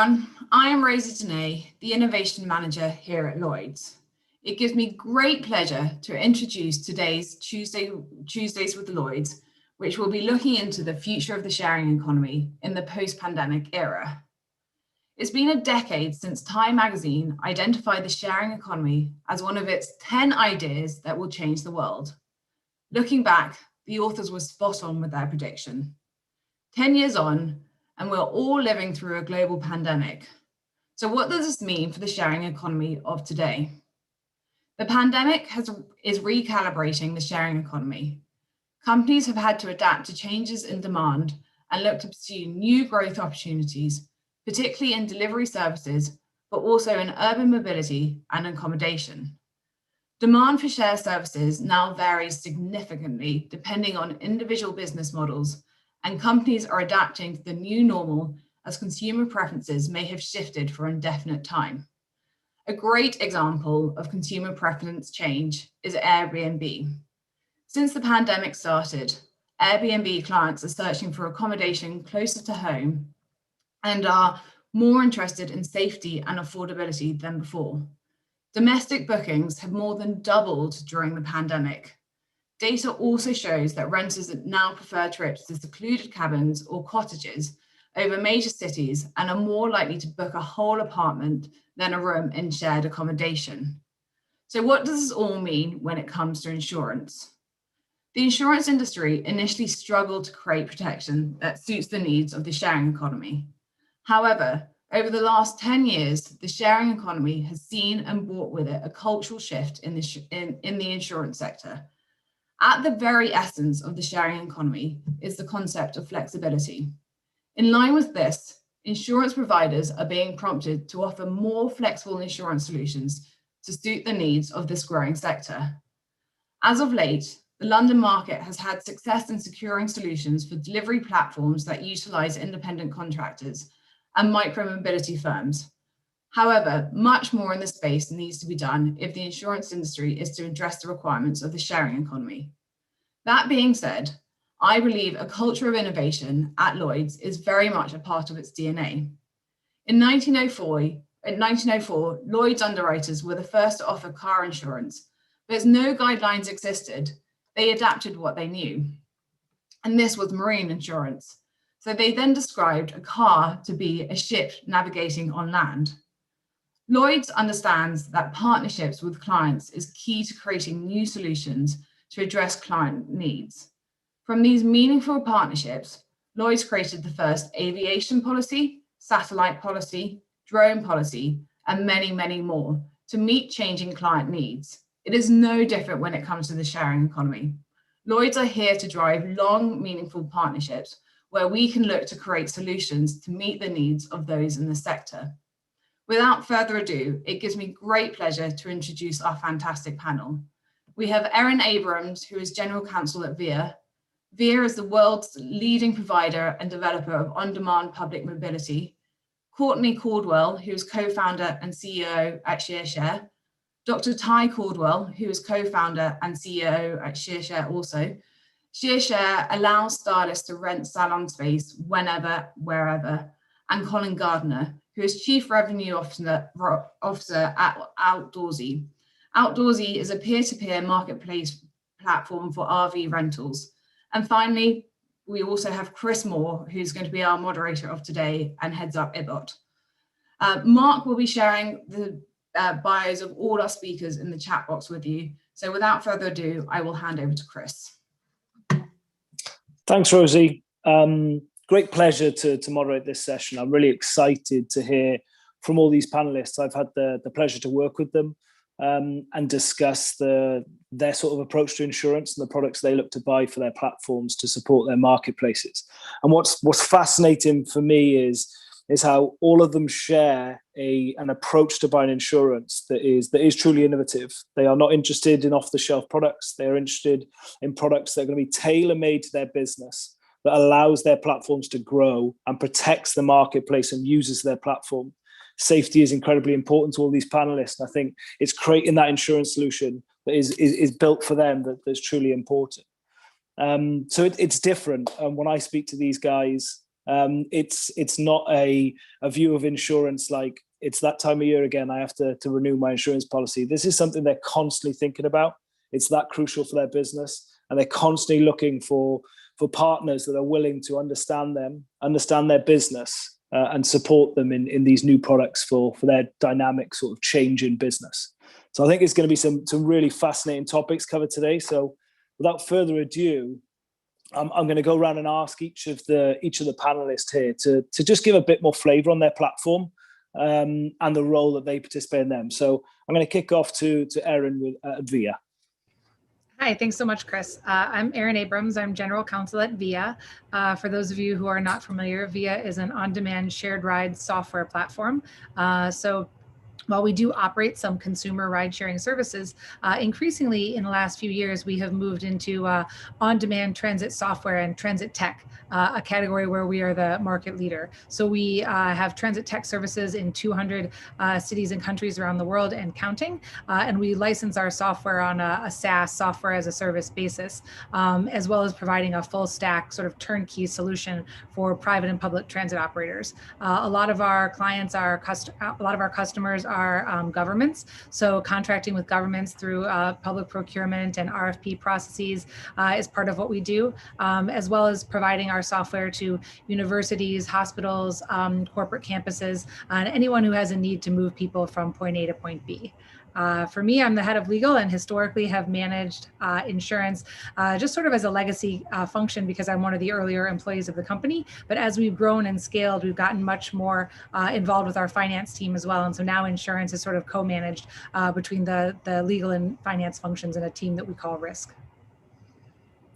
everyone. I am Rosie Denee, the Innovation Manager here at Lloyd's. It gives me great pleasure to introduce today's Tuesdays with Lloyd's, which will be looking into the future of the sharing economy in the post-pandemic era. It's been a decade since Time magazine identified the sharing economy as one of its 10 ideas that will change the world. Looking back, the authors were spot on with their prediction. 10 years on, and we're all living through a global pandemic. So what does this mean for the sharing economy of today? The pandemic is recalibrating the sharing economy. Companies have had to adapt to changes in demand and look to pursue new growth opportunities, particularly in delivery services, but also in urban mobility and accommodation. Demand for share services now varies significantly depending on individual business models, and companies are adapting to the new normal as consumer preferences may have shifted for indefinite time. A great example of consumer preference change is Airbnb. Since the pandemic started, Airbnb clients are searching for accommodation closer to home and are more interested in safety and affordability than before. Domestic bookings have more than doubled during the pandemic. Data also shows that renters now prefer trips to secluded cabins or cottages over major cities and are more likely to book a whole apartment than a room in shared accommodation. So what does this all mean when it comes to insurance? The insurance industry initially struggled to create protection that suits the needs of the sharing economy. However, over the last 10 years, the sharing economy has seen and brought with it a cultural shift in the insurance sector. At the very essence of the sharing economy is the concept of flexibility. In line with this, insurance providers are being prompted to offer more flexible insurance solutions to suit the needs of this growing sector. As of late, the London market has had success in securing solutions for delivery platforms that utilize independent contractors and micro-mobility firms. However, much more in this space needs to be done if the insurance industry is to address the requirements of the sharing economy. That being said, I believe a culture of innovation at Lloyd's is very much a part of its DNA. In 1904, Lloyd's underwriters were the first to offer car insurance, but as no guidelines existed, they adapted what they knew. And this was marine insurance. So they then described a car to be a ship navigating on land. Lloyd's understands that partnerships with clients is key to creating new solutions to address client needs. From these meaningful partnerships, Lloyd's created the first aviation policy, satellite policy, drone policy, and many, many more to meet changing client needs. It is no different when it comes to the sharing economy. Lloyd's are here to drive long, meaningful partnerships where we can look to create solutions to meet the needs of those in the sector. Without further ado, it gives me great pleasure to introduce our fantastic panel. We have Erin Abrams, who is General Counsel at VIA. VIA is the world's leading provider and developer of on-demand public mobility. Courtney Caldwell, who is co-founder and CEO at ShearShare. Dr. Ty Caldwell, who is co-founder and CEO at ShearShare also. ShearShare allows stylists to rent salon space whenever, wherever. And Colin Gardner, who is Chief Revenue Officer at Outdoorsy. Outdoorsy is a peer-to-peer marketplace platform for RV rentals. And finally, we also have Chris Moore, who's going to be our moderator of today and heads up ibott. Mark will be sharing the bios of all our speakers in the chat box with you. So without further ado, I will hand over to Chris. Thanks, Rosie. Great pleasure to moderate this session. I'm really excited to hear from all these panelists. I've had the pleasure to work with them and discuss their sort of approach to insurance and the products they look to buy for their platforms to support their marketplaces. And what's fascinating for me is how all of them share an approach to buying insurance that is truly innovative. They are not interested in off-the-shelf products. They are interested in products that are going to be tailor-made to their business, that allows their platforms to grow and protects the marketplace and users their platform. Safety is incredibly important to all these panelists. And I think it's creating that insurance solution that is built for them that's truly important. So it's different. When I speak to these guys, It's not a view of insurance like it's that time of year again, I have to renew my insurance policy. This is something they're constantly thinking about. It's that crucial for their business, and they're constantly looking for partners that are willing to understand them, understand their business, and support them in these new products for their dynamic sort of change in business. So I think it's going to be some really fascinating topics covered today. So without further ado, I'm going to go around and ask each of the panelists here to just give a bit more flavor on their platform and the role that they participate in them. So I'm going to kick off to Erin at VIA. Hi, thanks so much, Chris. I'm Erin Abrams. I'm General Counsel at VIA. For those of you who are not familiar, VIA is an on-demand shared ride software platform. So while we do operate some consumer ride-sharing services, increasingly in the last few years, we have moved into on-demand transit software and transit tech, a category where we are the market leader. So we have transit tech services in 200 cities and countries around the world and counting, and we license our software on a SaaS, software as a service basis, as well as providing a full stack sort of turnkey solution for private and public transit operators. A lot of our clients are customers are governments. So contracting with governments through public procurement and RFP processes is part of what we do, as well as providing our software to universities, hospitals, corporate campuses, and anyone who has a need to move people from point A to point B. For me, I'm the head of legal and historically have managed insurance just sort of as a legacy function because I'm one of the earlier employees of the company. But as we've grown and scaled, we've gotten much more involved with our finance team as well. And so now insurance is sort of co-managed between the legal and finance functions in a team that we call risk.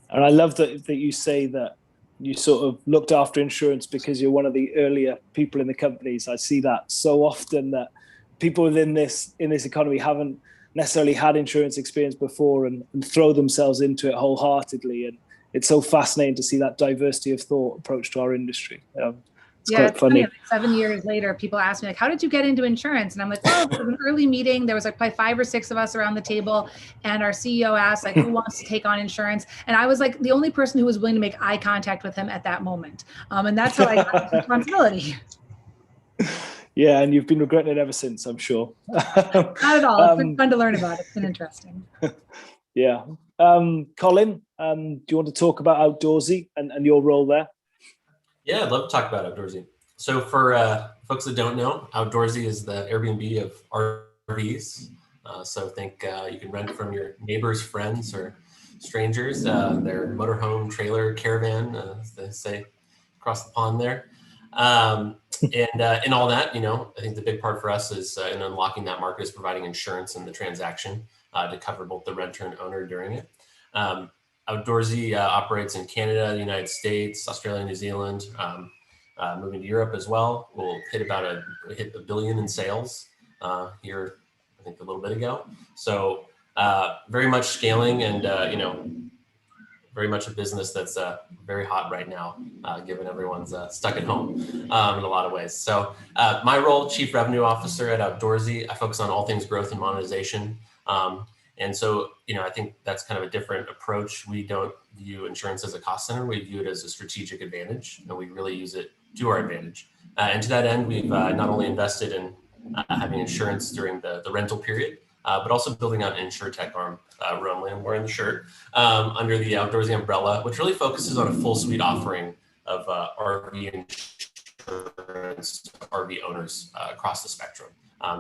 And I love that you say that you sort of looked after insurance because you're one of the earlier people in the companies. I see that so often that people within this economy haven't necessarily had insurance experience before and throw themselves into it wholeheartedly. And it's so fascinating to see that diversity of thought approach to our industry. It's quite funny. Like 7 years later, people ask me, like, how did you get into insurance? And I'm like, well, it was an early meeting. There was like probably 5 or 6 of us around the table. And our CEO asked, like, who wants to take on insurance? And I was like the only person who was willing to make eye contact with him at that moment. And that's how I got the responsibility. Yeah, and you've been regretting it ever since, I'm sure. Not at all. It's been fun to learn about. It's been interesting. Yeah. Colin, do you want to talk about Outdoorsy and your role there? Yeah, I'd love to talk about Outdoorsy. So for folks that don't know, Outdoorsy is the Airbnb of RVs. So think you can rent from your neighbors, friends, or strangers, their motorhome, trailer, caravan, as they say across the pond there. And in all that, I think the big part for us is in unlocking that market is providing insurance in the transaction to cover both the renter and owner during it. Outdoorsy operates in Canada, the United States, Australia, New Zealand, moving to Europe as well. We'll hit $1 billion in sales here, I think a little bit ago. So very much scaling and, very much a business that's very hot right now, given everyone's stuck at home in a lot of ways. So my role, Chief Revenue Officer at Outdoorsy, I focus on all things growth and monetization. And so, I think that's kind of a different approach. We don't view insurance as a cost center. We view it as a strategic advantage, and we really use it to our advantage. And to that end, we've not only invested in having insurance during the rental period, but also building out an InsurTech arm. I'm wearing the shirt, under the Outdoorsy umbrella, which really focuses on a full suite offering of RV insurance to RV owners across the spectrum.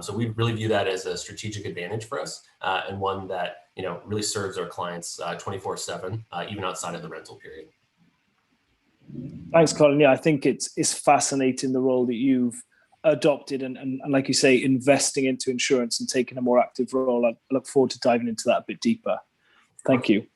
So we really view that as a strategic advantage for us, and one that really serves our clients 24/7, even outside of the rental period. Thanks, Colin. Yeah, I think it's fascinating the role that you've adopted and like you say, investing into insurance and taking a more active role. I look forward to diving into that a bit deeper. Thank you.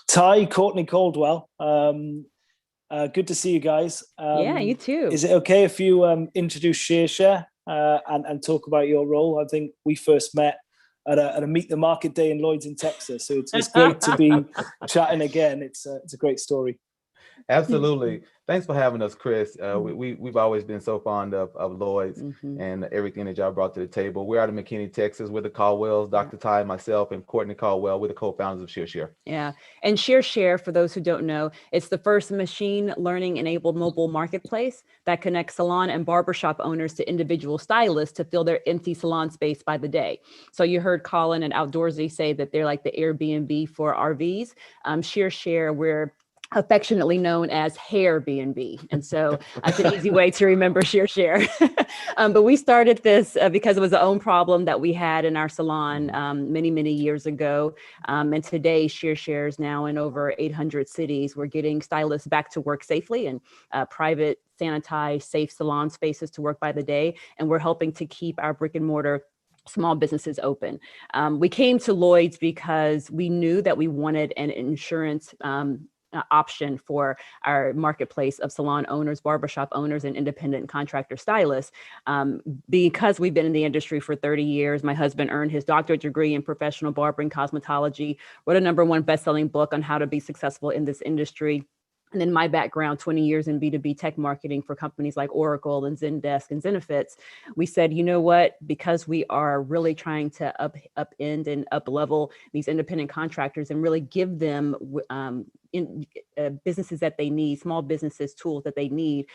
Ty, Courtney Caldwell, good to see you guys. Yeah, you too. Is it okay if you introduce Share and talk about your role? I think we first met at a Meet the Market Day in Lloyd's in Texas. So it's great to be chatting again. It's a great story. Absolutely. Thanks for having us, Chris. We've always been so fond of Lloyd's and everything that y'all brought to the table. We're out of McKinney, Texas with the Caldwells, Dr. Ty, myself, and Courtney Caldwell. We're the co-founders of ShareShare. Yeah. And ShareShare, for those who don't know, it's the first machine learning enabled mobile marketplace that connects salon and barbershop owners to individual stylists to fill their empty salon space by the day. So you heard Colin and Outdoorsy say that they're like the Airbnb for RVs. ShareShare, we're affectionately known as Hair B&B. And so that's an easy way to remember ShareShare. But we started this because it was our own problem that we had in our salon many, many years ago. And today ShareShare is now in over 800 cities. We're getting stylists back to work safely and private, sanitized, safe salon spaces to work by the day. And we're helping to keep our brick and mortar small businesses open. We came to Lloyd's because we knew that we wanted an insurance option for our marketplace of salon owners, barbershop owners, and independent contractor stylists. Because we've been in the industry for 30 years, my husband earned his doctorate degree in professional barbering cosmetology, wrote a #1 best-selling book on how to be successful in this industry. And then my background, 20 years in B2B tech marketing for companies like Oracle and Zendesk and Zenefits, we said, you know what, because we are really trying to upend and up-level these independent contractors and really give them businesses that they need, small businesses, tools that they need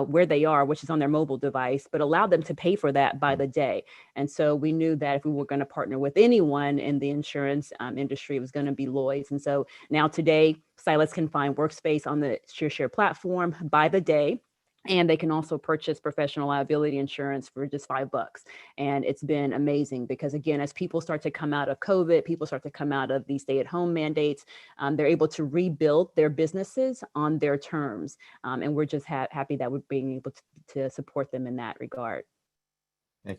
where they are, which is on their mobile device, but allow them to pay for that by the day. And so we knew that if we were going to partner with anyone in the insurance industry, it was going to be Lloyd's. And so now today, stylists can find workspace on the ShareShare platform by the day. And they can also purchase professional liability insurance for just $5. And it's been amazing because, again, as people start to come out of COVID, people start to come out of these stay-at-home mandates, they're able to rebuild their businesses on their terms. And we're just happy that we're being able to support them in that regard.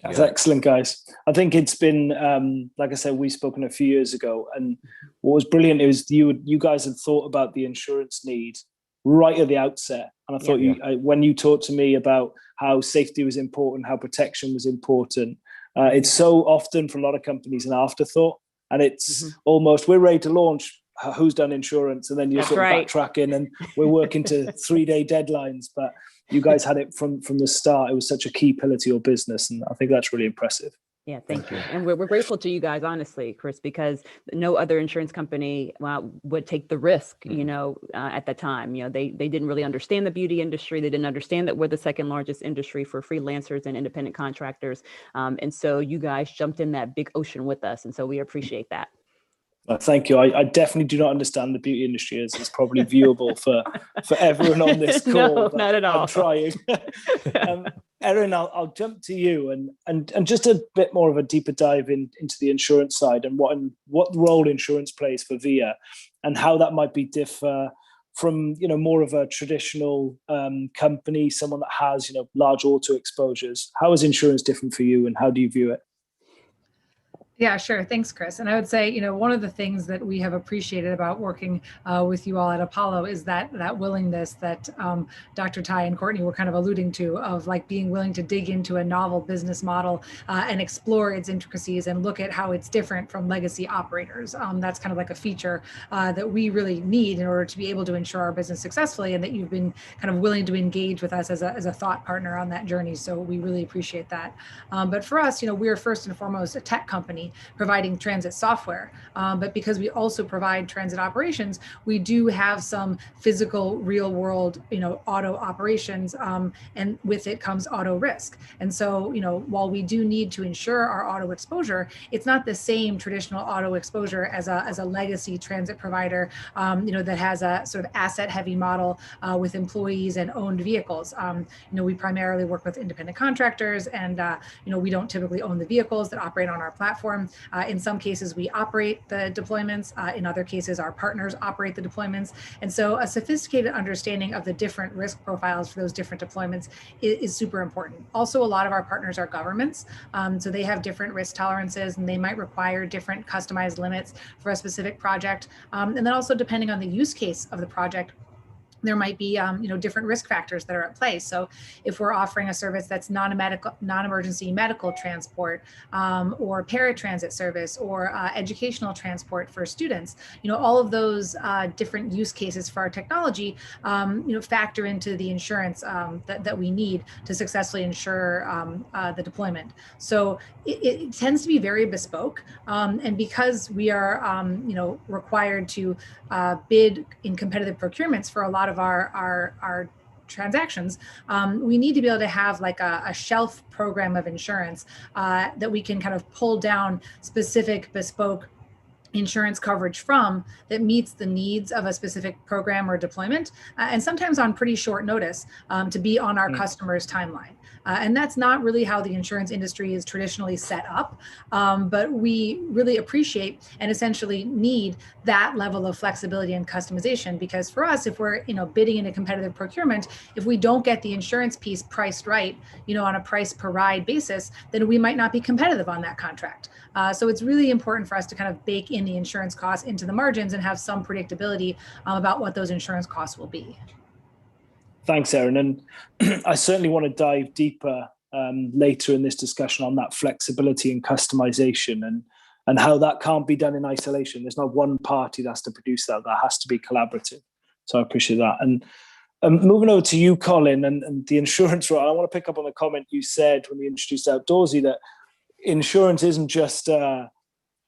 That's excellent, guys. I think it's been, like I said, we've spoken a few years ago. And what was brilliant is you guys had thought about the insurance need right at the outset. And I thought when you talked to me about how safety was important, how protection was important, it's so often for a lot of companies an afterthought. And it's almost, we're ready to launch, who's done insurance? And then you're sort of backtracking and we're working to 3-day deadlines. But you guys had it from the start. It was such a key pillar to your business. And I think that's really impressive. Yeah, thank you. And we're grateful to you guys, honestly, Chris, because no other insurance company would take the risk, at the time. They didn't really understand the beauty industry. They didn't understand that we're the second largest industry for freelancers and independent contractors. And so you guys jumped in that big ocean with us. And so we appreciate that. Thank you. I definitely do not understand the beauty industry as it's probably viewable for everyone on this call. No, not at all. I'm trying. Erin, I'll jump to you and just a bit more of a deeper dive into the insurance side and what role insurance plays for VIA and how that might be differ from more of a traditional company, someone that has large auto exposures. How is insurance different for you and how do you view it? Yeah, sure. Thanks, Chris. And I would say, one of the things that we have appreciated about working with you all at Apollo is that willingness that Dr. Ty and Courtney were kind of alluding to, of like being willing to dig into a novel business model and explore its intricacies and look at how it's different from legacy operators. That's kind of like a feature that we really need in order to be able to ensure our business successfully, and that you've been kind of willing to engage with us as a thought partner on that journey. So we really appreciate that. But for us, we're first and foremost a tech company providing transit software. But because we also provide transit operations, we do have some physical real world, auto operations, and with it comes auto risk. And so, while we do need to ensure our auto exposure, it's not the same traditional auto exposure as a legacy transit provider, that has a sort of asset heavy model with employees and owned vehicles. We primarily work with independent contractors and, we don't typically own the vehicles that operate on our platform. In some cases, we operate the deployments. In other cases, our partners operate the deployments. And so a sophisticated understanding of the different risk profiles for those different deployments is super important. Also, a lot of our partners are governments. So they have different risk tolerances and they might require different customized limits for a specific project. And then also depending on the use case of the project, there might be different risk factors that are at play. So if we're offering a service that's non-emergency medical transport, or paratransit service, or educational transport for students, all of those different use cases for our technology, factor into the insurance that we need to successfully insure the deployment. So it tends to be very bespoke, and because we are required to bid in competitive procurements for a lot of our transactions, we need to be able to have like a shelf program of insurance that we can kind of pull down specific bespoke insurance coverage from that meets the needs of a specific program or deployment, and sometimes on pretty short notice to be on our customer's timeline. And that's not really how the insurance industry is traditionally set up, but we really appreciate and essentially need that level of flexibility and customization, because for us, if we're bidding in a competitive procurement, if we don't get the insurance piece priced right, on a price per ride basis, then we might not be competitive on that contract. So it's really important for us to kind of bake in the insurance costs into the margins and have some predictability about what those insurance costs will be. Thanks, Erin. And I certainly want to dive deeper later in this discussion on that flexibility and customization and how that can't be done in isolation. There's not one party that has to produce that. That has to be collaborative. So I appreciate that. And moving over to you, Colin, and the insurance role, I want to pick up on the comment you said when you introduced Outdoorsy, that insurance isn't just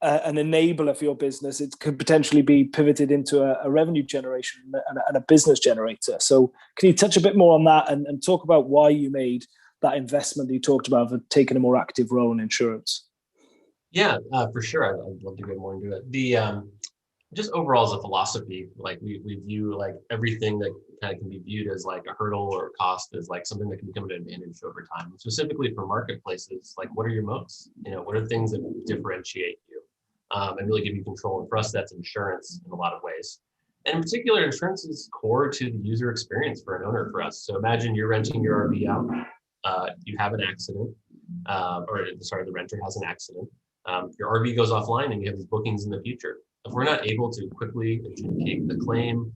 an enabler for your business. It could potentially be pivoted into a revenue generation and a business generator. So can you touch a bit more on that and talk about why you made that investment that you talked about of taking a more active role in insurance? Yeah, for sure. I'd love to go more into it. The just overall as a philosophy, like we view like everything that kind of can be viewed as like a hurdle or a cost as like something that can become an advantage over time. Specifically for marketplaces, like what are your moats? What are the things that differentiate you and really give you control? And for us, that's insurance in a lot of ways. And in particular, insurance is core to the user experience for an owner for us. So imagine you're renting your RV out, you have an accident, the renter has an accident. Your RV goes offline and you have these bookings in the future. If we're not able to quickly adjudicate the claim,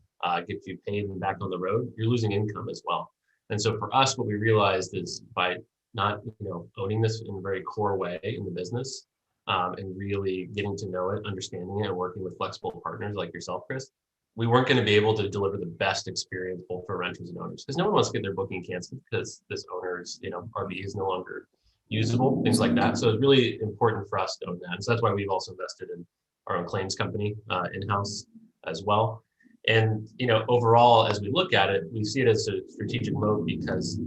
get you paid and back on the road, you're losing income as well. And so for us, what we realized is by not owning this in a very core way in the business, and really getting to know it, understanding it, and working with flexible partners like yourself, Chris, we weren't going to be able to deliver the best experience both for renters and owners, because no one wants to get their booking canceled because this owner's RV is no longer usable, things like that. So it's really important for us to own that. And so that's why we've also invested in our own claims company in-house as well. And overall, as we look at it, we see it as a strategic moat, because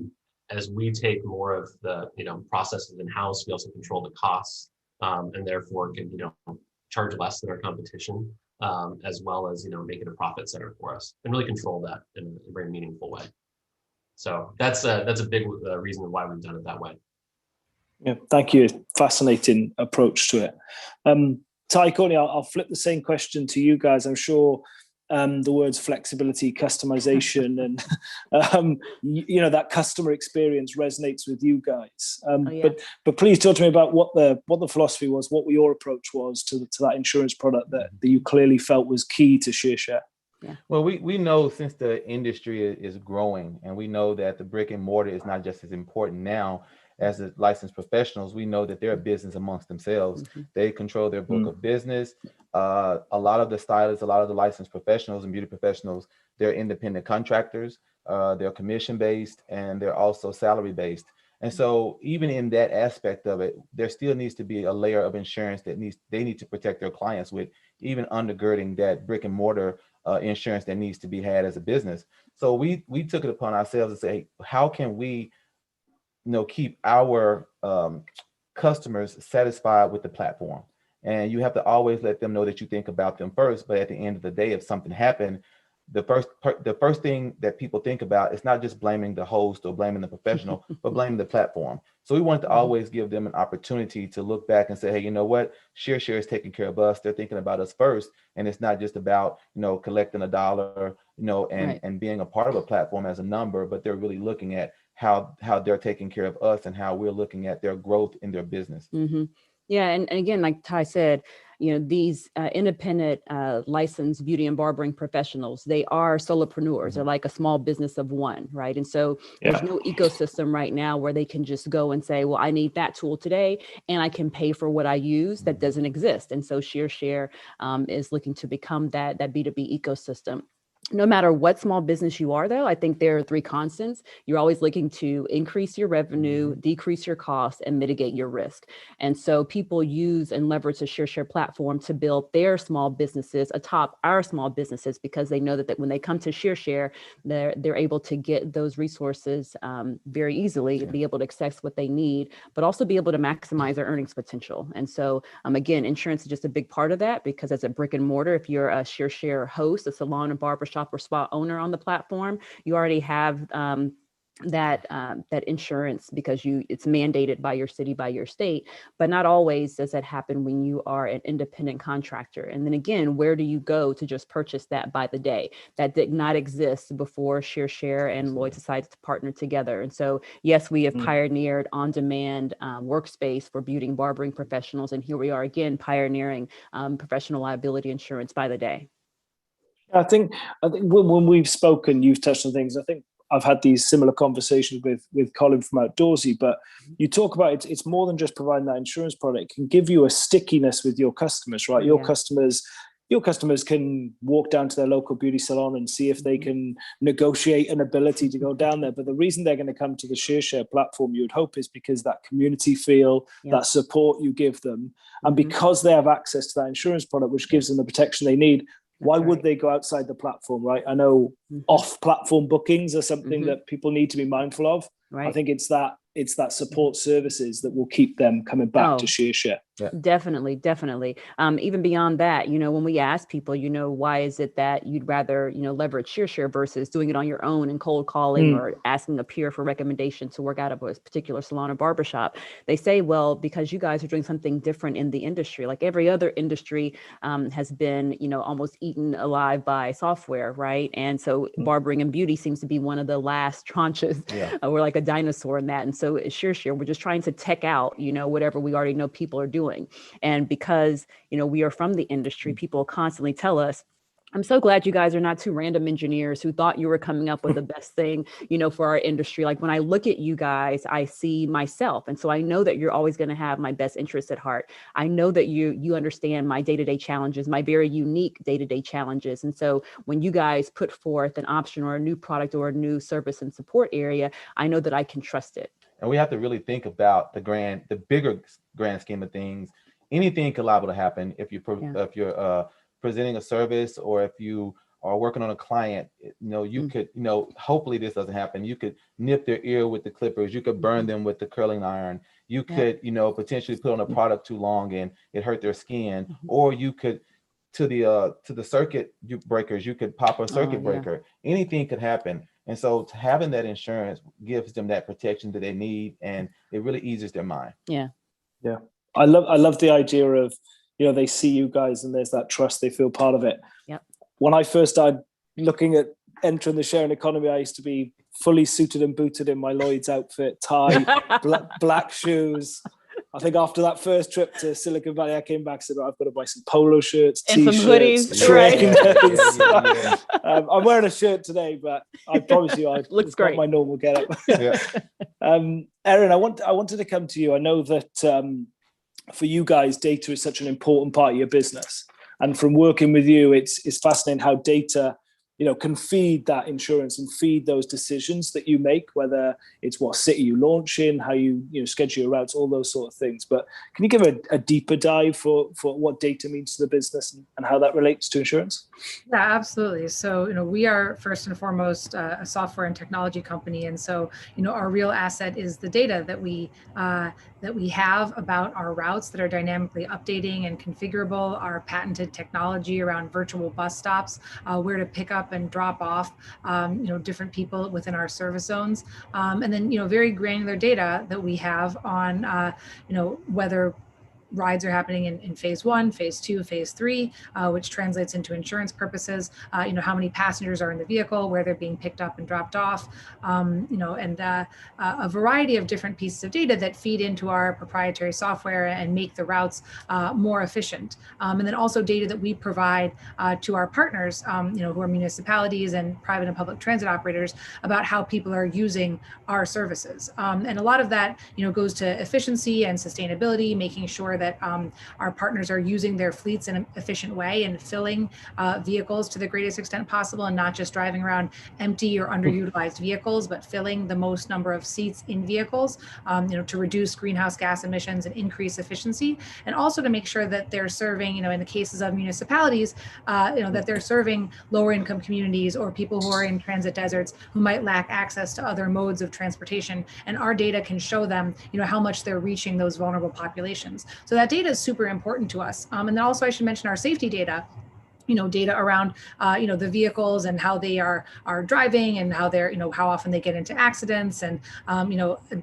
as we take more of the processes in-house, we also control the costs, and therefore can charge less than our competition, as well as make it a profit center for us and really control that in a very meaningful way. So that's a big reason why we've done it that way. Yeah, thank you. Fascinating approach to it. Ty, Courtney, I'll flip the same question to you guys. I'm sure the words flexibility, customization, and that customer experience resonates with you guys. But please talk to me about what the philosophy was, what your approach was to that insurance product that you clearly felt was key to share. Yeah. Well, we know since the industry is growing, and we know that the brick and mortar is not just as important now as the licensed professionals. We know that they're a business amongst themselves. Mm-hmm. They control their book of business. A lot of the stylists, a lot of the licensed professionals and beauty professionals, they're independent contractors. They're commission-based, and they're also salary-based. And so even in that aspect of it, there still needs to be a layer of insurance that they need to protect their clients with, even undergirding that brick and mortar insurance that needs to be had as a business. So we took it upon ourselves to say, how can we keep our customers satisfied with the platform? And you have to always let them know that you think about them first. But at the end of the day, if something happened, the first thing that people think about is not just blaming the host or blaming the professional, but blaming the platform. So we wanted to always give them an opportunity to look back and say, hey, you know what? Share is taking care of us. They're thinking about us first. And it's not just about, collecting a dollar, and being a part of a platform as a number, but they're really looking at how they're taking care of us and how we're looking at their growth in their business. Mm-hmm. Yeah. And again, like Ty said, these independent licensed beauty and barbering professionals, they are solopreneurs. They're like a small business of one, right? And so there's no ecosystem right now where they can just go and say, well, I need that tool today and I can pay for what I use. That doesn't exist. And so ShearShare is looking to become that B2B ecosystem. No matter what small business you are, though, I think there are three constants. You're always looking to increase your revenue, decrease your costs, and mitigate your risk. And so people use and leverage the ShearShare platform to build their small businesses atop our small businesses, because they know that when they come to ShearShare, they're able to get those resources very easily, be able to access what they need, but also be able to maximize their earnings potential. And so, again, insurance is just a big part of that, because as a brick and mortar, if you're a ShearShare host, a salon and barbershop or spa owner on the platform, you already have that insurance, because it's mandated by your city, by your state. But not always does that happen when you are an independent contractor. And then again, where do you go to just purchase that by the day? That did not exist before ShearShare and Lloyd decided to partner together. And so, yes, we have pioneered on-demand workspace for beauty and barbering professionals. And here we are again, pioneering professional liability insurance by the day. I think when we've spoken, you've touched on things. I think I've had these similar conversations with Colin from Outdoorsy, but you talk about it's more than just providing that insurance product. It can give you a stickiness with your customers, right? Your customers can walk down to their local beauty salon and see if they can negotiate an ability to go down there. But the reason they're going to come to the ShearShare platform, you would hope, is because that community feel, that support you give them, and because they have access to that insurance product, which gives them the protection they need. Why would they go outside the platform, right? I know off-platform bookings are something that people need to be mindful of. Right. I think it's that support services that will keep them coming back to ShearShare. Yeah. Definitely. Even beyond that, when we ask people, why is it that you'd rather, leverage ShearShare versus doing it on your own and cold calling or asking a peer for recommendation to work out of a particular salon or barbershop? They say, well, because you guys are doing something different in the industry. Like every other industry has been, almost eaten alive by software, right? And so barbering and beauty seems to be one of the last tranches. We're like a dinosaur in that. And so at ShearShare, we're just trying to tech out, whatever we already know people are doing. And because, we are from the industry, people constantly tell us, I'm so glad you guys are not two random engineers who thought you were coming up with the best thing, for our industry. Like when I look at you guys, I see myself. And so I know that you're always going to have my best interest at heart. I know that you understand my day-to-day challenges, my very unique day-to-day challenges. And so when you guys put forth an option or a new product or a new service and support area, I know that I can trust it. And we have to really think about the bigger grand scheme of things. Anything could liable to happen if you're presenting a service, or if you are working on a client. You could, hopefully this doesn't happen. You could nip their ear with the clippers. You could burn them with the curling iron. You could, potentially put on a product too long and it hurt their skin. Or you could, to the circuit breakers, you could pop a circuit breaker. Anything could happen. And so having that insurance gives them that protection that they need, and it really eases their mind. Yeah. I love the idea of, they see you guys and there's that trust, they feel part of it. Yep. When I first started looking at entering the sharing economy, I used to be fully suited and booted in my Lloyd's outfit, tie, black shoes. I think after that first trip to Silicon Valley, I came back and said, I've got to buy some polo shirts, and t-shirts, some hoodies, trainers. I'm wearing a shirt today, but I promise you, looks great. My normal getup. Erin, I wanted to come to you. I know that for you guys, data is such an important part of your business, and from working with you, it's fascinating how data can feed that insurance and feed those decisions that you make, whether it's what city you launch in, how you schedule your routes, all those sort of things. But can you give a deeper dive for what data means to the business and how that relates to insurance? Yeah, absolutely. So, we are first and foremost a software and technology company. And so, our real asset is the data that we have about our routes that are dynamically updating and configurable, our patented technology around virtual bus stops, where to pick up and drop off, different people within our service zones. And then, very granular data that we have on, whether rides are happening in phase 1, phase 2, phase 3, which translates into insurance purposes. How many passengers are in the vehicle, where they're being picked up and dropped off, and a variety of different pieces of data that feed into our proprietary software and make the routes more efficient. And then also data that we provide to our partners, who are municipalities and private and public transit operators, about how people are using our services. And a lot of that, goes to efficiency and sustainability, making sure that our partners are using their fleets in an efficient way and filling vehicles to the greatest extent possible, and not just driving around empty or underutilized vehicles, but filling the most number of seats in vehicles, to reduce greenhouse gas emissions and increase efficiency, and also to make sure that they're serving, in the cases of municipalities, that they're serving lower income communities or people who are in transit deserts who might lack access to other modes of transportation. And our data can show them, how much they're reaching those vulnerable populations. So that data is super important to us. And then also I should mention our safety data. Data around, the vehicles and how they are driving, and how they're, how often they get into accidents, and,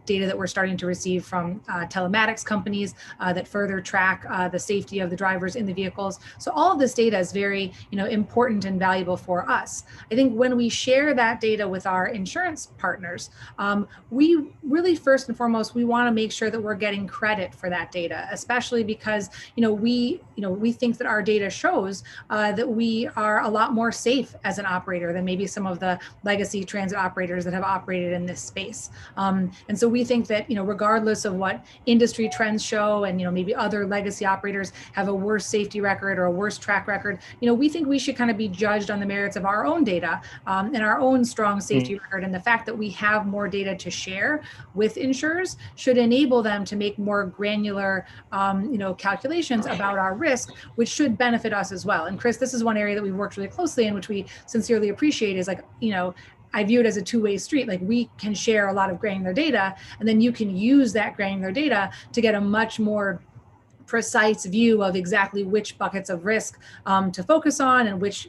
data that we're starting to receive from telematics companies that further track the safety of the drivers in the vehicles. So all of this data is very, important and valuable for us. I think when we share that data with our insurance partners, we really, first and foremost, we want to make sure that we're getting credit for that data, especially because, we think that our data shows that we are a lot more safe as an operator than maybe some of the legacy transit operators that have operated in this space. And so we think that, regardless of what industry trends show, and, maybe other legacy operators have a worse safety record or a worse track record, we think we should kind of be judged on the merits of our own data and our own strong safety record. And the fact that we have more data to share with insurers should enable them to make more granular, calculations about our risk, which should benefit us as well. And Chris, this is one area that we've worked really closely in, which we sincerely appreciate, is like, I view it as a two-way street. Like, we can share a lot of granular data, and then you can use that granular data to get a much more precise view of exactly which buckets of risk to focus on, and which,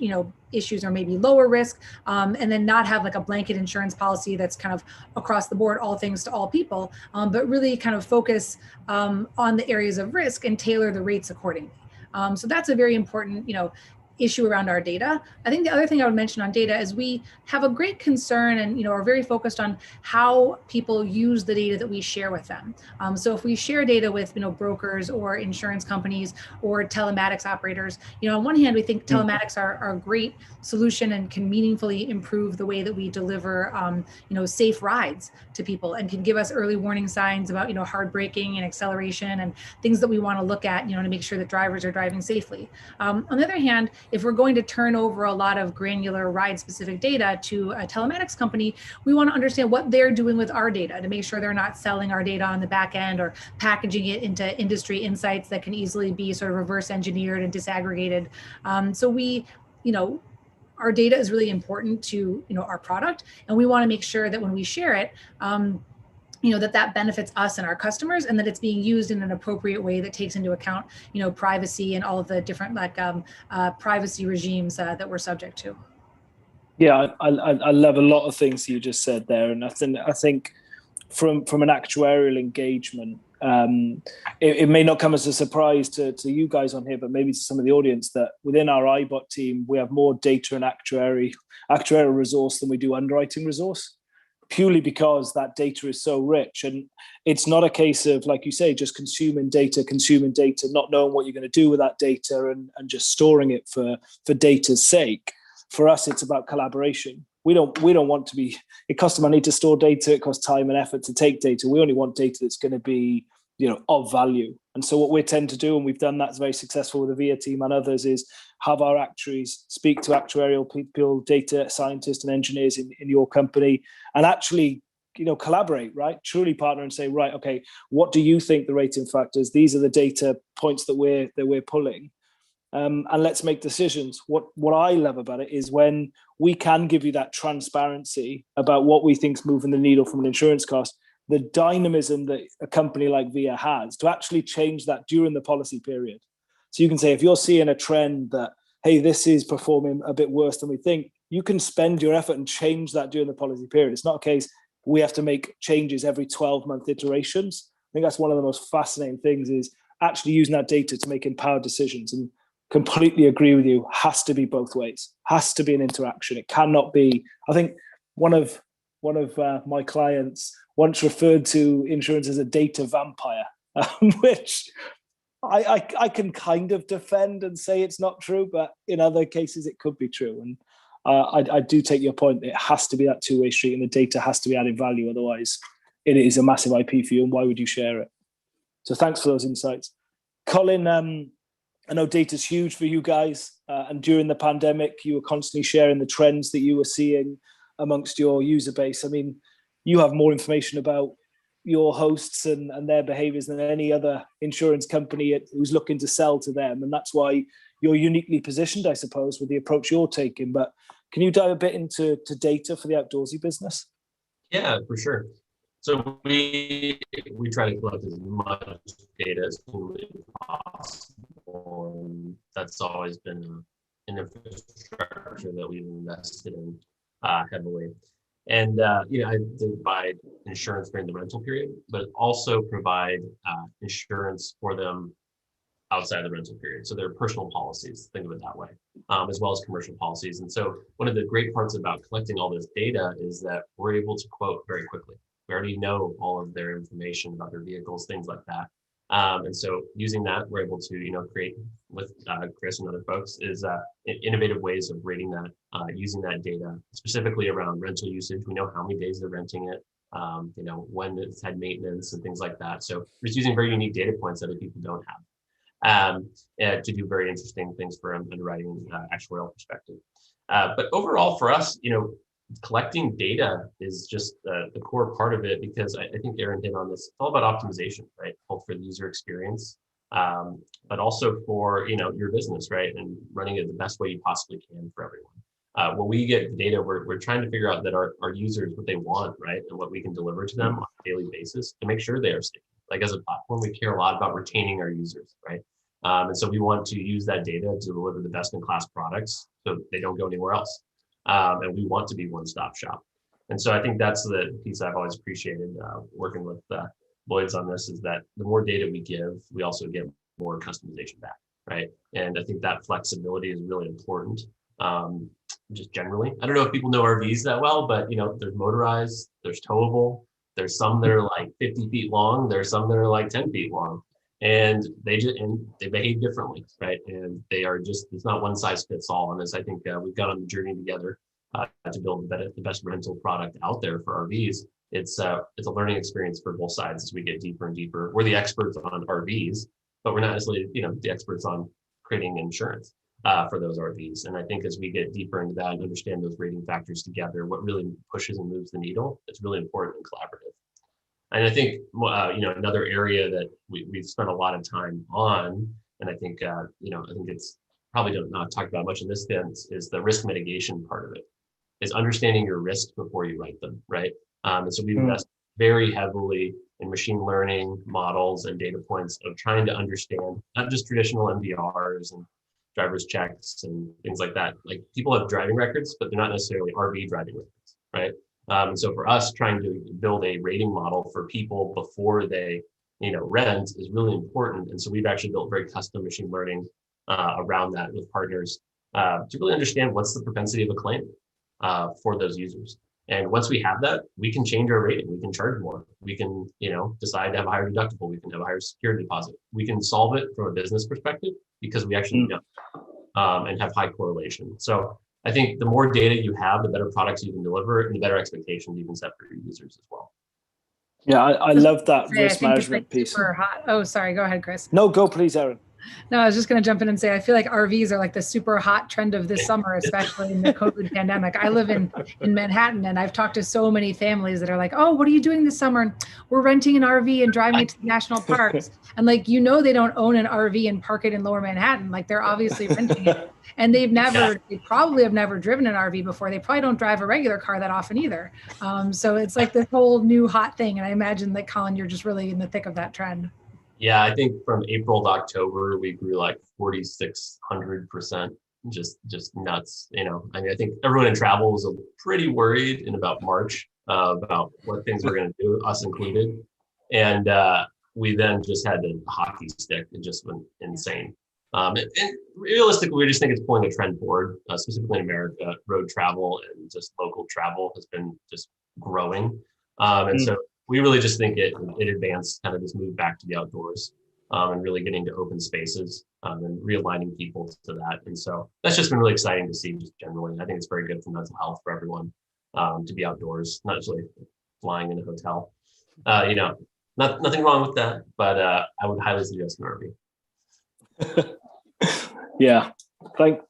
issues are maybe lower risk, and then not have like a blanket insurance policy that's kind of across the board, all things to all people, but really kind of focus on the areas of risk and tailor the rates accordingly. So that's a very important, issue around our data. I think the other thing I would mention on data is we have a great concern and, are very focused on how people use the data that we share with them. So if we share data with, brokers or insurance companies or telematics operators, on one hand, we think telematics are a great solution and can meaningfully improve the way that we deliver, safe rides to people, and can give us early warning signs about, hard braking and acceleration and things that we want to look at, to make sure that drivers are driving safely. On the other hand, if we're going to turn over a lot of granular ride-specific data to a telematics company, we want to understand what they're doing with our data to make sure they're not selling our data on the back end or packaging it into industry insights that can easily be sort of reverse engineered and disaggregated. So we, our data is really important to, our product, and we want to make sure that when we share it, that benefits us and our customers, and that it's being used in an appropriate way that takes into account, privacy and all of the different privacy regimes that we're subject to. Yeah, I love a lot of things you just said there, and I think from an actuarial engagement, it may not come as a surprise to you guys on here, but maybe to some of the audience, that within our ibott team we have more data and actuarial resource than we do underwriting resource, purely because that data is so rich. And it's not a case of, like you say, just consuming data, not knowing what you're going to do with that data, and just storing it for data's sake. For us, it's about collaboration. We don't want to be, it costs money to store data, it costs time and effort to take data. We only want data that's going to be, of value. And so what we tend to do, and we've done that's very successful with the VIA team and others, is have our actuaries speak to actuarial people, data scientists and engineers in your company, and actually, collaborate, right? Truly partner and say, right, okay, what do you think the rating factors? These are the data points that we're pulling. And let's make decisions. What I love about it is when we can give you that transparency about what we think is moving the needle from an insurance cost, the dynamism that a company like VIA has to actually change that during the policy period. So you can say, if you're seeing a trend that, hey, this is performing a bit worse than we think, you can spend your effort and change that during the policy period. It's not a case we have to make changes every 12-month iterations. I think that's one of the most fascinating things, is actually using that data to make empowered decisions. And completely agree with you, has to be both ways, has to be an interaction. It cannot be, I think one of my clients once referred to insurance as a data vampire, which I can kind of defend and say it's not true, but in other cases it could be true. And I do take your point. It has to be that two-way street, and the data has to be added value. Otherwise, it is a massive IP for you, and why would you share it? So thanks for those insights. Colin, I know data's huge for you guys, and during the pandemic, you were constantly sharing the trends that you were seeing amongst your user base. I mean, you have more information about your hosts and their behaviors than any other insurance company who's looking to sell to them. And that's why you're uniquely positioned, I suppose, with the approach you're taking. But can you dive a bit into data for the outdoorsy business? Yeah, for sure. So we try to collect as much data as humanly possible. And that's always been an infrastructure that we've invested in heavily. And I provide insurance during the rental period, but also provide insurance for them outside the rental period. So they're personal policies, think of it that way, as well as commercial policies. And so one of the great parts about collecting all this data is that we're able to quote very quickly. We already know all of their information about their vehicles, things like that. And so using that, we're able to, create with Chris and other folks is innovative ways of rating that, using that data specifically around rental usage. We know how many days they're renting it, when it's had maintenance and things like that. So we're just using very unique data points that other people don't have to do very interesting things for underwriting actuarial perspective. But overall for us, collecting data is just the core part of it, because I think Aaron hit on this. It's all about optimization, right? Both for the user experience, but also for your business, right? And running it the best way you possibly can for everyone. When we get the data, we're trying to figure out that our users, what they want, right? And what we can deliver to them on a daily basis to make sure they are sticky. Like as a platform, we care a lot about retaining our users, right? And so we want to use that data to deliver the best in class products so they don't go anywhere else. And we want to be one-stop shop. And so I think that's the piece I've always appreciated working with Lloyd's on this, is that the more data we give, we also get more customization back, right? And I think that flexibility is really important. Just generally, I don't know if people know RVs that well, but there's motorized, there's towable, there's some that are like 50 feet long, there's some that are like 10 feet long. And they behave differently, right? And they are it's not one size fits all. And as I think we've got on the journey together to build the best rental product out there for RVs, it's a learning experience for both sides as we get deeper and deeper. We're the experts on RVs, but we're not necessarily the experts on creating insurance for those RVs. And I think as we get deeper into that and understand those rating factors together, what really pushes and moves the needle, it's really important and collaborative. And I think, another area that we've spent a lot of time on, and I think, I think it's probably not talked about much in this sense, is the risk mitigation part of it, is understanding your risks before you write them, right? And so we invest very heavily in machine learning models and data points of trying to understand not just traditional MVRs and driver's checks and things like that. Like people have driving records, but they're not necessarily RV driving records, right? And so for us, trying to build a rating model for people before they, rent is really important. And so we've actually built very custom machine learning around that with partners to really understand what's the propensity of a claim for those users. And once we have that, we can change our rating. We can charge more. We can, decide to have a higher deductible. We can have a higher security deposit. We can solve it from a business perspective because we actually know and have high correlation. So I think the more data you have, the better products you can deliver and the better expectations you can set for your users as well. Yeah, I love that risk management piece. Super hot. Oh, sorry. Go ahead, Chris. No, go please, Aaron. No, I was just going to jump in and say, I feel like RVs are like the super hot trend of this summer, especially in the COVID pandemic. I live in Manhattan, and I've talked to so many families that are like, oh, what are you doing this summer? And we're renting an RV and driving it to the national parks. And they don't own an RV and park it in Lower Manhattan. Like they're obviously renting it. And they probably have never driven an RV before. They probably don't drive a regular car that often either. So it's like this whole new hot thing. And I imagine that, Colin, you're just really in the thick of that trend. Yeah, I think from April to October, we grew like 4,600%, just nuts. I think everyone in travel was pretty worried in about March about what things were going to do, us included. And we then just had a hockey stick. It just went insane. And realistically, we just think it's pulling a trend forward, specifically in America. Road travel and just local travel has been just growing. And so we really just think it advanced kind of this move back to the outdoors, and really getting to open spaces, and realigning people to that. And so that's just been really exciting to see just generally. I think it's very good for mental health for everyone, to be outdoors, not just like flying in a hotel. Nothing wrong with that, but I would highly suggest an RV. Yeah,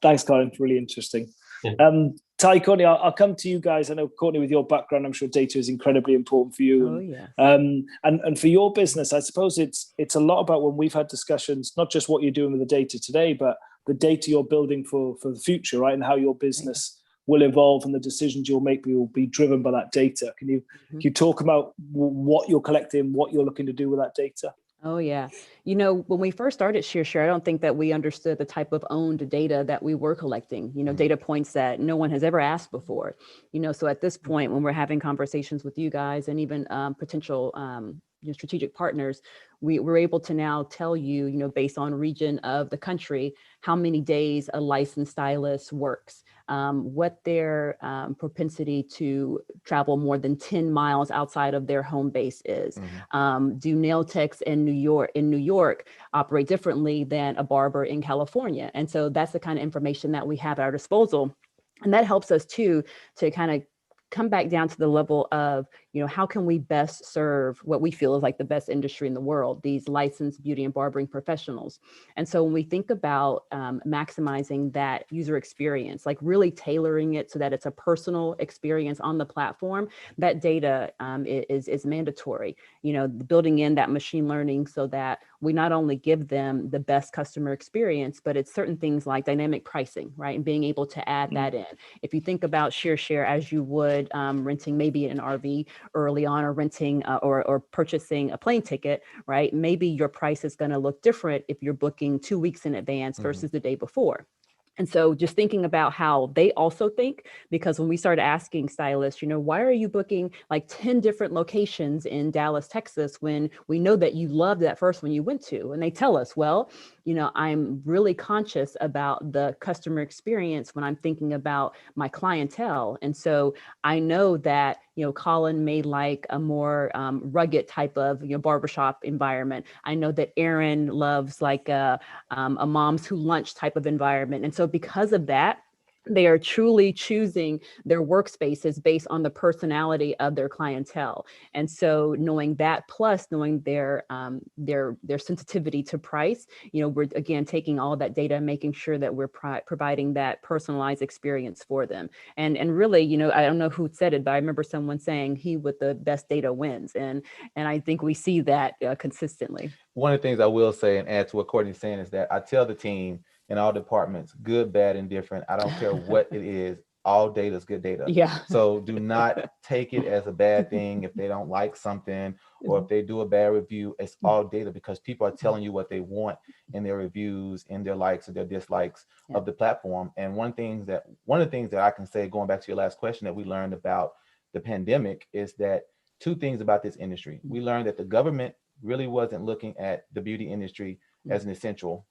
thanks, Colin. Really interesting. Yeah. Ty, Courtney, I'll come to you guys. I know, Courtney, with your background, I'm sure data is incredibly important for you. Oh, yes. And for your business, I suppose it's a lot about when we've had discussions, not just what you're doing with the data today, but the data you're building for the future, right? And how your business will evolve and the decisions you'll make will be driven by that data. Can you talk about what you're collecting, what you're looking to do with that data? Oh, yeah. When we first started ShareShare, I don't think that we understood the type of owned data that we were collecting, data points that no one has ever asked before. So at this point, when we're having conversations with you guys and even potential strategic partners, we're able to now tell you, based on region of the country, how many days a licensed stylist works, what their propensity to travel more than 10 miles outside of their home base is. Do nail techs in New York operate differently than a barber in California? And so that's the kind of information that we have at our disposal. And that helps us too to kind of come back down to the level of, how can we best serve what we feel is like the best industry in the world, these licensed beauty and barbering professionals. And so when we think about maximizing that user experience, like really tailoring it so that it's a personal experience on the platform, that data is mandatory, building in that machine learning so that we not only give them the best customer experience, but it's certain things like dynamic pricing, right? And being able to add that in. If you think about ShareShare as you would renting maybe an RV early on, or renting or purchasing a plane ticket, right? Maybe your price is going to look different if you're booking 2 weeks in advance versus the day before. And so just thinking about how they also think, because when we started asking stylists, why are you booking like 10 different locations in Dallas, Texas, when we know that you loved that first one you went to? And they tell us, well, I'm really conscious about the customer experience when I'm thinking about my clientele. And so I know that, Colin may like a more rugged type of, barbershop environment. I know that Aaron loves like a mom's who lunch type of environment. And so because of that, they are truly choosing their workspaces based on the personality of their clientele. And so knowing that, plus knowing their sensitivity to price, we're again taking all that data and making sure that we're providing that personalized experience for them. And really, I don't know who said it, but I remember someone saying he with the best data wins. And I think we see that consistently. One of the things I will say and add to what Courtney's saying is that I tell the team in all departments, good, bad, and different, I don't care what it is, all data is good data. Yeah. So do not take it as a bad thing if they don't like something or if they do a bad review. It's all data because people are telling you what they want in their reviews, in their likes or their dislikes of the platform. And one of the things that I can say, going back to your last question, that we learned about the pandemic is that two things about this industry. We learned that the government really wasn't looking at the beauty industry as an essential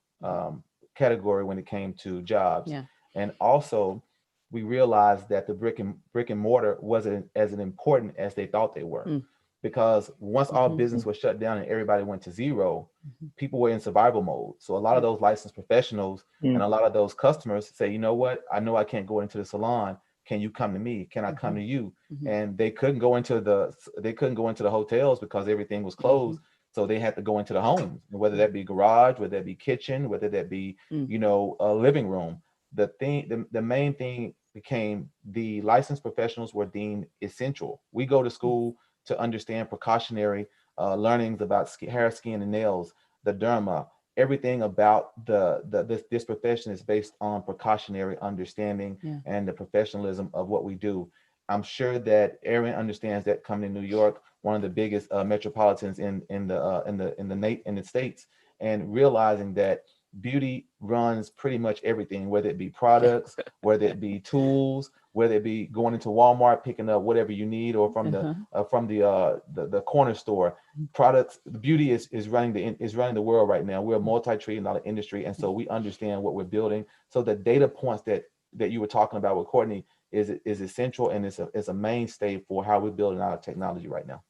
category when it came to jobs. And also we realized that the brick and mortar wasn't as important as they thought they were, because once all business was shut down and everybody went to zero, people were in survival mode. So a lot of those licensed professionals and a lot of those customers say, you know what, I know I can't go into the salon. Can you come to me? Can I come to you? And they couldn't go into the hotels because everything was closed. So they had to go into the homes, whether that be garage, whether that be kitchen, whether that be, a living room. The main thing became the licensed professionals were deemed essential. We go to school to understand precautionary learnings about hair, skin, and nails, the derma. Everything about this profession is based on precautionary understanding and the professionalism of what we do. I'm sure that Aaron understands that coming to New York, one of the biggest metropolitans in the States, and realizing that beauty runs pretty much everything, whether it be products, whether it be tools, whether it be going into Walmart, picking up whatever you need, or from the corner store. Products, the beauty is running the world right now. We're a multi-trillion-dollar industry, and so we understand what we're building. So the data points that you were talking about with Courtney is essential, and it's a mainstay for how we're building our technology right now.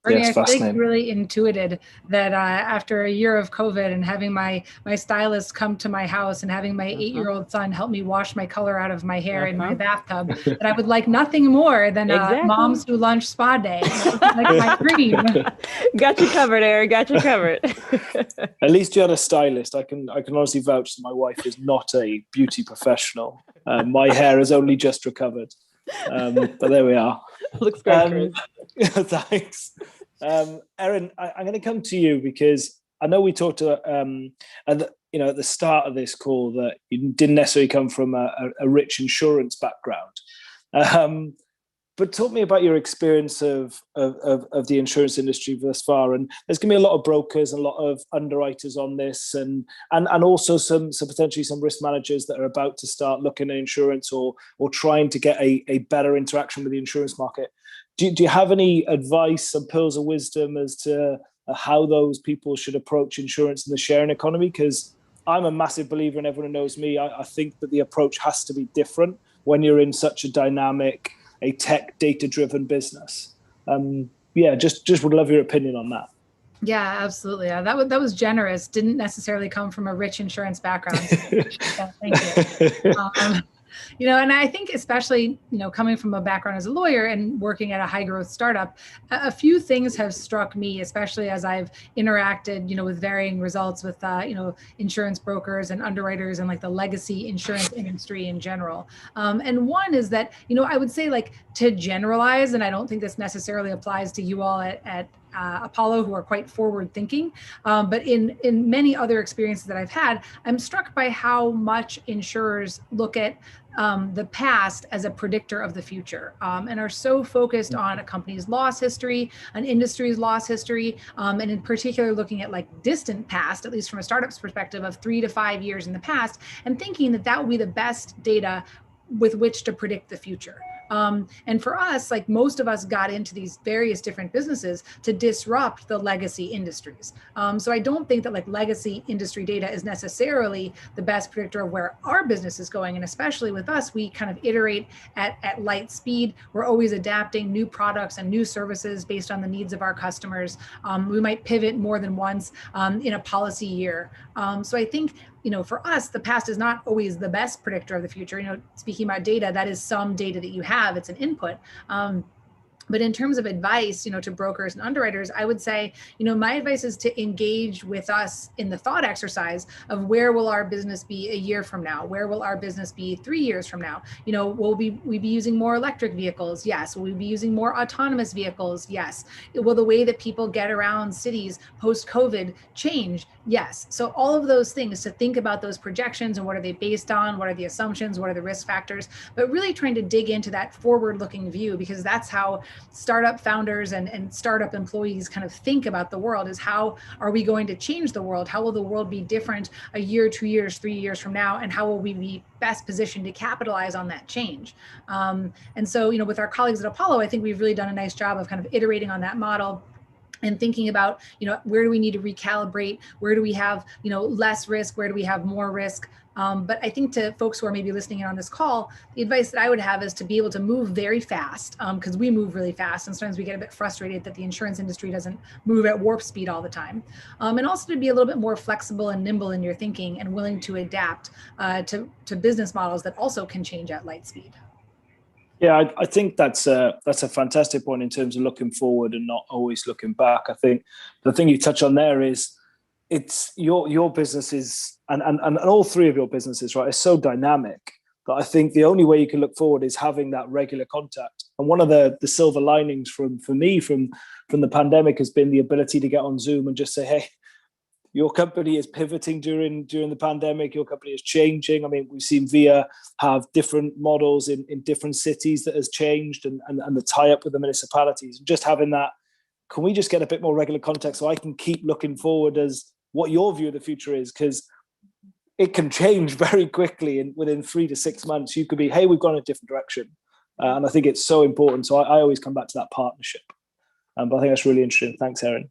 Bernie, I think really intuited that after a year of COVID and having my stylist come to my house and having my 8-year-old son help me wash my color out of my hair in my bathtub, that I would like nothing more than Moms Who Lunch Spa Day. Like my dream. Got you covered, Aaron. Got you covered. At least you had a stylist. I can honestly vouch that my wife is not a beauty professional. My hair has only just recovered. But there we are. Looks great, Chris. Thanks. Erin, I'm going to come to you because I know we talked at the start of this call that you didn't necessarily come from a rich insurance background. But talk me about your experience of the insurance industry thus far. And there's going to be a lot of brokers and a lot of underwriters on this, and also some potentially some risk managers that are about to start looking at insurance or trying to get a better interaction with the insurance market. Do you have any advice and pearls of wisdom as to how those people should approach insurance in the sharing economy? Because I'm a massive believer, and everyone knows me. I think that the approach has to be different when you're in such a dynamic, a tech data-driven business. Just would love your opinion on that. Yeah, absolutely. That was generous. Didn't necessarily come from a rich insurance background. So thank you. And I think especially, coming from a background as a lawyer and working at a high growth startup, a few things have struck me, especially as I've interacted, with varying results with, insurance brokers and underwriters and like the legacy insurance industry in general. And one is that, I would say like to generalize, and I don't think this necessarily applies to you all at Apollo, who are quite forward thinking. But in many other experiences that I've had, I'm struck by how much insurers look at the past as a predictor of the future, and are so focused on a company's loss history, an industry's loss history, and in particular looking at like distant past, at least from a startup's perspective of 3 to 5 years in the past, and thinking that will be the best data with which to predict the future. And for us, like most of us got into these various different businesses to disrupt the legacy industries. So I don't think that like legacy industry data is necessarily the best predictor of where our business is going. And especially with us, we kind of iterate at light speed. We're always adapting new products and new services based on the needs of our customers. We might pivot more than once in a policy year. So I think, for us, the past is not always the best predictor of the future. Speaking about data, that is some data that you have, it's an input. But in terms of advice, to brokers and underwriters, I would say, my advice is to engage with us in the thought exercise of where will our business be a year from now? Where will our business be 3 years from now? Will we be using more electric vehicles? Yes. Will we be using more autonomous vehicles? Yes. Will the way that people get around cities post-COVID change? Yes. So all of those things, to think about those projections and what are they based on? What are the assumptions? What are the risk factors? But really trying to dig into that forward-looking view, because that's how startup founders and startup employees kind of think about the world, is how are we going to change the world? How will the world be different a year, 2 years, 3 years from now? And how will we be best positioned to capitalize on that change? And so, with our colleagues at Apollo, I think we've really done a nice job of kind of iterating on that model and thinking about, where do we need to recalibrate? Where do we have, less risk? Where do we have more risk? But I think to folks who are maybe listening in on this call, the advice that I would have is to be able to move very fast, because we move really fast. And sometimes we get a bit frustrated that the insurance industry doesn't move at warp speed all the time. And also to be a little bit more flexible and nimble in your thinking and willing to adapt to business models that also can change at light speed. Yeah, I think that's a fantastic point in terms of looking forward and not always looking back. I think the thing you touch on there is it's your business is, and all three of your businesses, right, is so dynamic that I think the only way you can look forward is having that regular contact. And one of the silver linings for me from the pandemic has been the ability to get on Zoom and just say, hey, your company is pivoting during the pandemic. Your company is changing. I mean, we've seen VIA have different models in different cities that has changed, and the tie-up with the municipalities. Just having that, can we just get a bit more regular context so I can keep looking forward as what your view of the future is? Because it can change very quickly. And within 3 to 6 months, you could be, hey, we've gone in a different direction. And I think it's so important. So I always come back to that partnership. But I think that's really interesting. Thanks, Erin.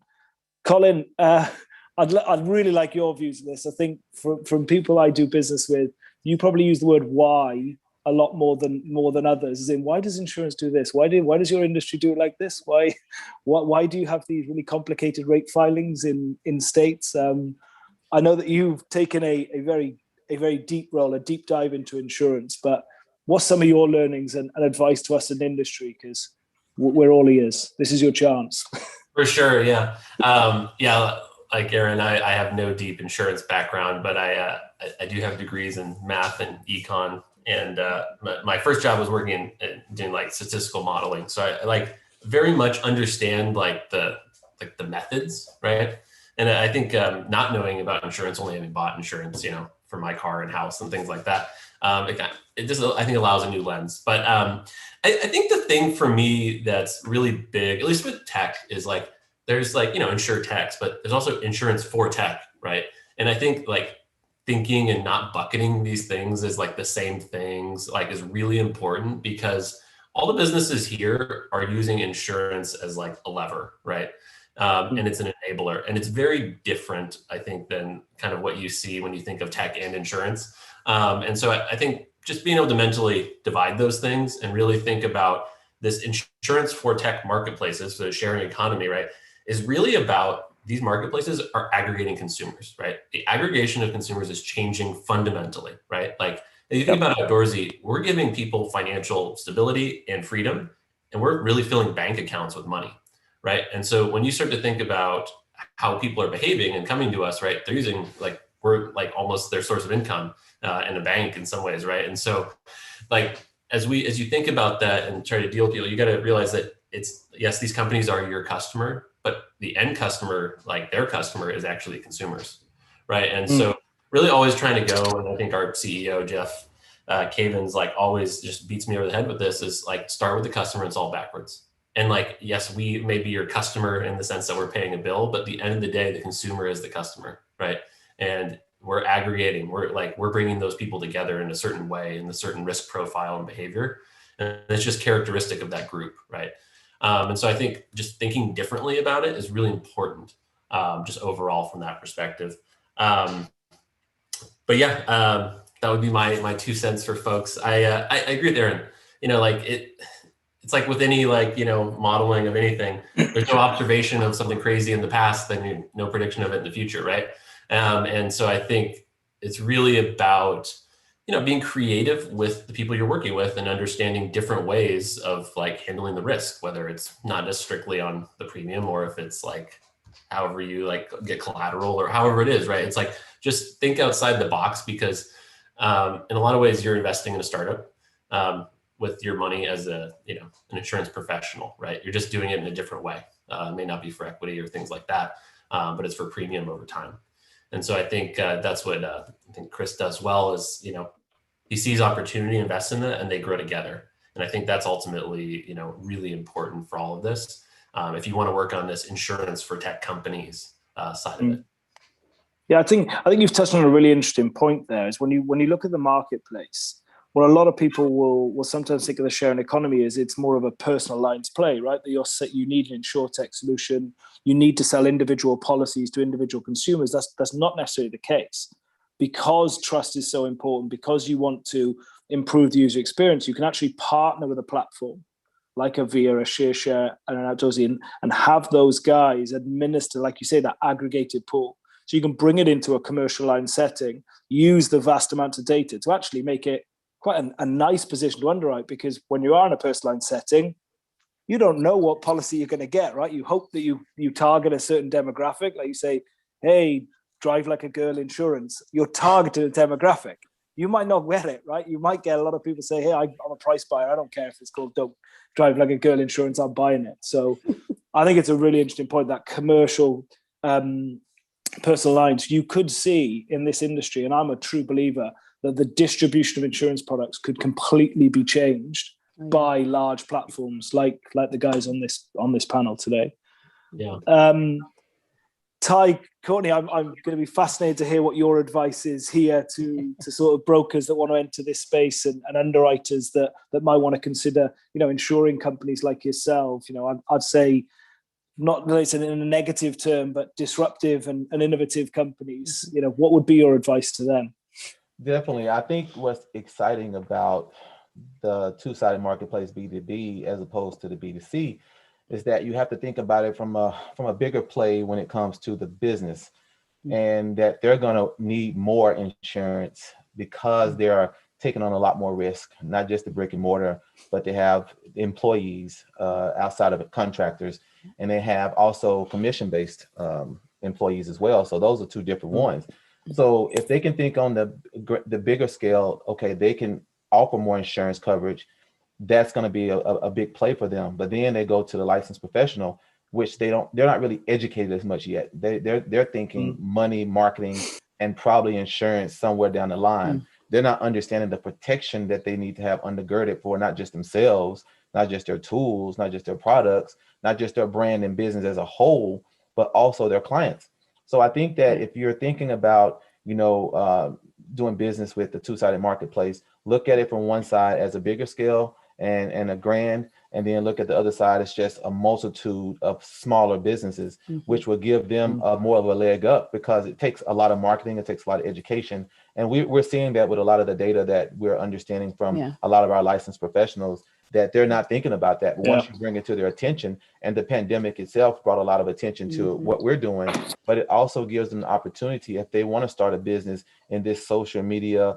Colin, I'd really like your views on this. I think from people I do business with, you probably use the word why a lot more than others. As in, why does insurance do this? Why does your industry do it like this? Why do you have these really complicated rate filings in states? I know that you've taken a very deep role, a deep dive into insurance, but what's some of your learnings and advice to us in the industry? Because we're all ears. This is your chance. For sure, yeah. Like Erin, I have no deep insurance background, but I do have degrees in math and econ. And my first job was working in doing like statistical modeling. So I like very much understand like the methods, right? And I think not knowing about insurance, only having bought insurance, for my car and house and things like that, it just, I think, allows a new lens. But I think the thing for me that's really big, at least with tech, is like there's like, insure techs, but there's also insurance for tech, right? And I think like thinking and not bucketing these things as like the same things like is really important, because all the businesses here are using insurance as like a lever, right? And it's an enabler, and it's very different, I think, than kind of what you see when you think of tech and insurance. And so I think just being able to mentally divide those things and really think about this insurance for tech marketplaces, so the sharing economy, right, is really about these marketplaces are aggregating consumers, right? The aggregation of consumers is changing fundamentally, right? Like if you think about Outdoorsy, we're giving people financial stability and freedom, and we're really filling bank accounts with money, right? And so when you start to think about how people are behaving and coming to us, right, they're using we're like almost their source of income in a bank in some ways, right? And so like as you think about that and try to deal with people, you got to realize that it's, yes, these companies are your customer, but the end customer, like their customer, is actually consumers, right? And so really always trying to go, and I think our CEO, Jeff Cavins, like always just beats me over the head with this, is like start with the customer and it's all backwards. And like, yes, we may be your customer in the sense that we're paying a bill, but at the end of the day, the consumer is the customer, right? And we're aggregating, we're bringing those people together in a certain way, in a certain risk profile and behavior. And it's just characteristic of that group, right? And so I think just thinking differently about it is really important, just overall from that perspective. But yeah, that would be my 2 cents for folks. I agree with Erin. It's like with any modeling of anything, there's no observation of something crazy in the past, then no prediction of it in the future, right? And so I think it's really about being creative with the people you're working with and understanding different ways of like handling the risk, whether it's not just strictly on the premium or if it's like however you like get collateral or however it is, right? It's like just think outside the box, because in a lot of ways you're investing in a startup with your money as an insurance professional, right? You're just doing it in a different way. It may not be for equity or things like that, but it's for premium over time. And so I think that's what I think Chris does well is, he sees opportunity, invests in it, and they grow together. And I think that's ultimately, really important for all of this. If you want to work on this insurance for tech companies side of it. Yeah, I think you've touched on a really interesting point there. Is when you look at the marketplace, what a lot of people will sometimes think of the sharing economy is it's more of a personal lines play, right? That you need an insurtech solution, you need to sell individual policies to individual consumers. That's not necessarily the case. Because trust is so important, because you want to improve the user experience, you can actually partner with a platform like a VIA, a ShareShare, and an Outdoorsy, and have those guys administer, like you say, that aggregated pool. So you can bring it into a commercial line setting, use the vast amount of data to actually make it quite a nice position to underwrite, because when you are in a personal line setting, you don't know what policy you're going to get, right? You hope that you target a certain demographic, like you say, hey, drive like a girl insurance. You're targeting a demographic. You might not get it, right? You might get a lot of people say, hey, I'm a price buyer. I don't care if it's called Don't Drive Like a Girl Insurance, I'm buying it. So I think it's a really interesting point, that commercial personal lines. You could see in this industry, and I'm a true believer, that the distribution of insurance products could completely be changed by large platforms like the guys on this panel today. Yeah. Ty, Courtney, I'm going to be fascinated to hear what your advice is here to sort of brokers that want to enter this space and underwriters that might want to consider, insuring companies like yourself. I'd say, not that it's in a negative term, but disruptive and innovative companies. What would be your advice to them? Definitely. I think what's exciting about the two-sided marketplace B2B as opposed to the B2C is that you have to think about it from a bigger play when it comes to the business, and that they're going to need more insurance because they are taking on a lot more risk, not just the brick and mortar, but they have employees outside of it, contractors, and they have also commission-based employees as well. So those are two different ones. So if they can think on the bigger scale, okay, they can offer more insurance coverage. That's going to be a big play for them. But then they go to the licensed professional, which they're not really educated as much yet. They're thinking money, marketing, and probably insurance somewhere down the line. They're not understanding the protection that they need to have undergirded for not just themselves, not just their tools, not just their products, not just their brand and business as a whole, but also their clients. So I think that if you're thinking about, doing business with the two-sided marketplace, look at it from one side as a bigger scale and a grand, and then look at the other side as just a multitude of smaller businesses, which will give them more of a leg up, because it takes a lot of marketing, it takes a lot of education. And we're seeing that with a lot of the data that we're understanding from a lot of our licensed professionals, that they're not thinking about that. But once you bring it to their attention, and the pandemic itself brought a lot of attention to what we're doing, but it also gives them the opportunity, if they want to start a business in this social media,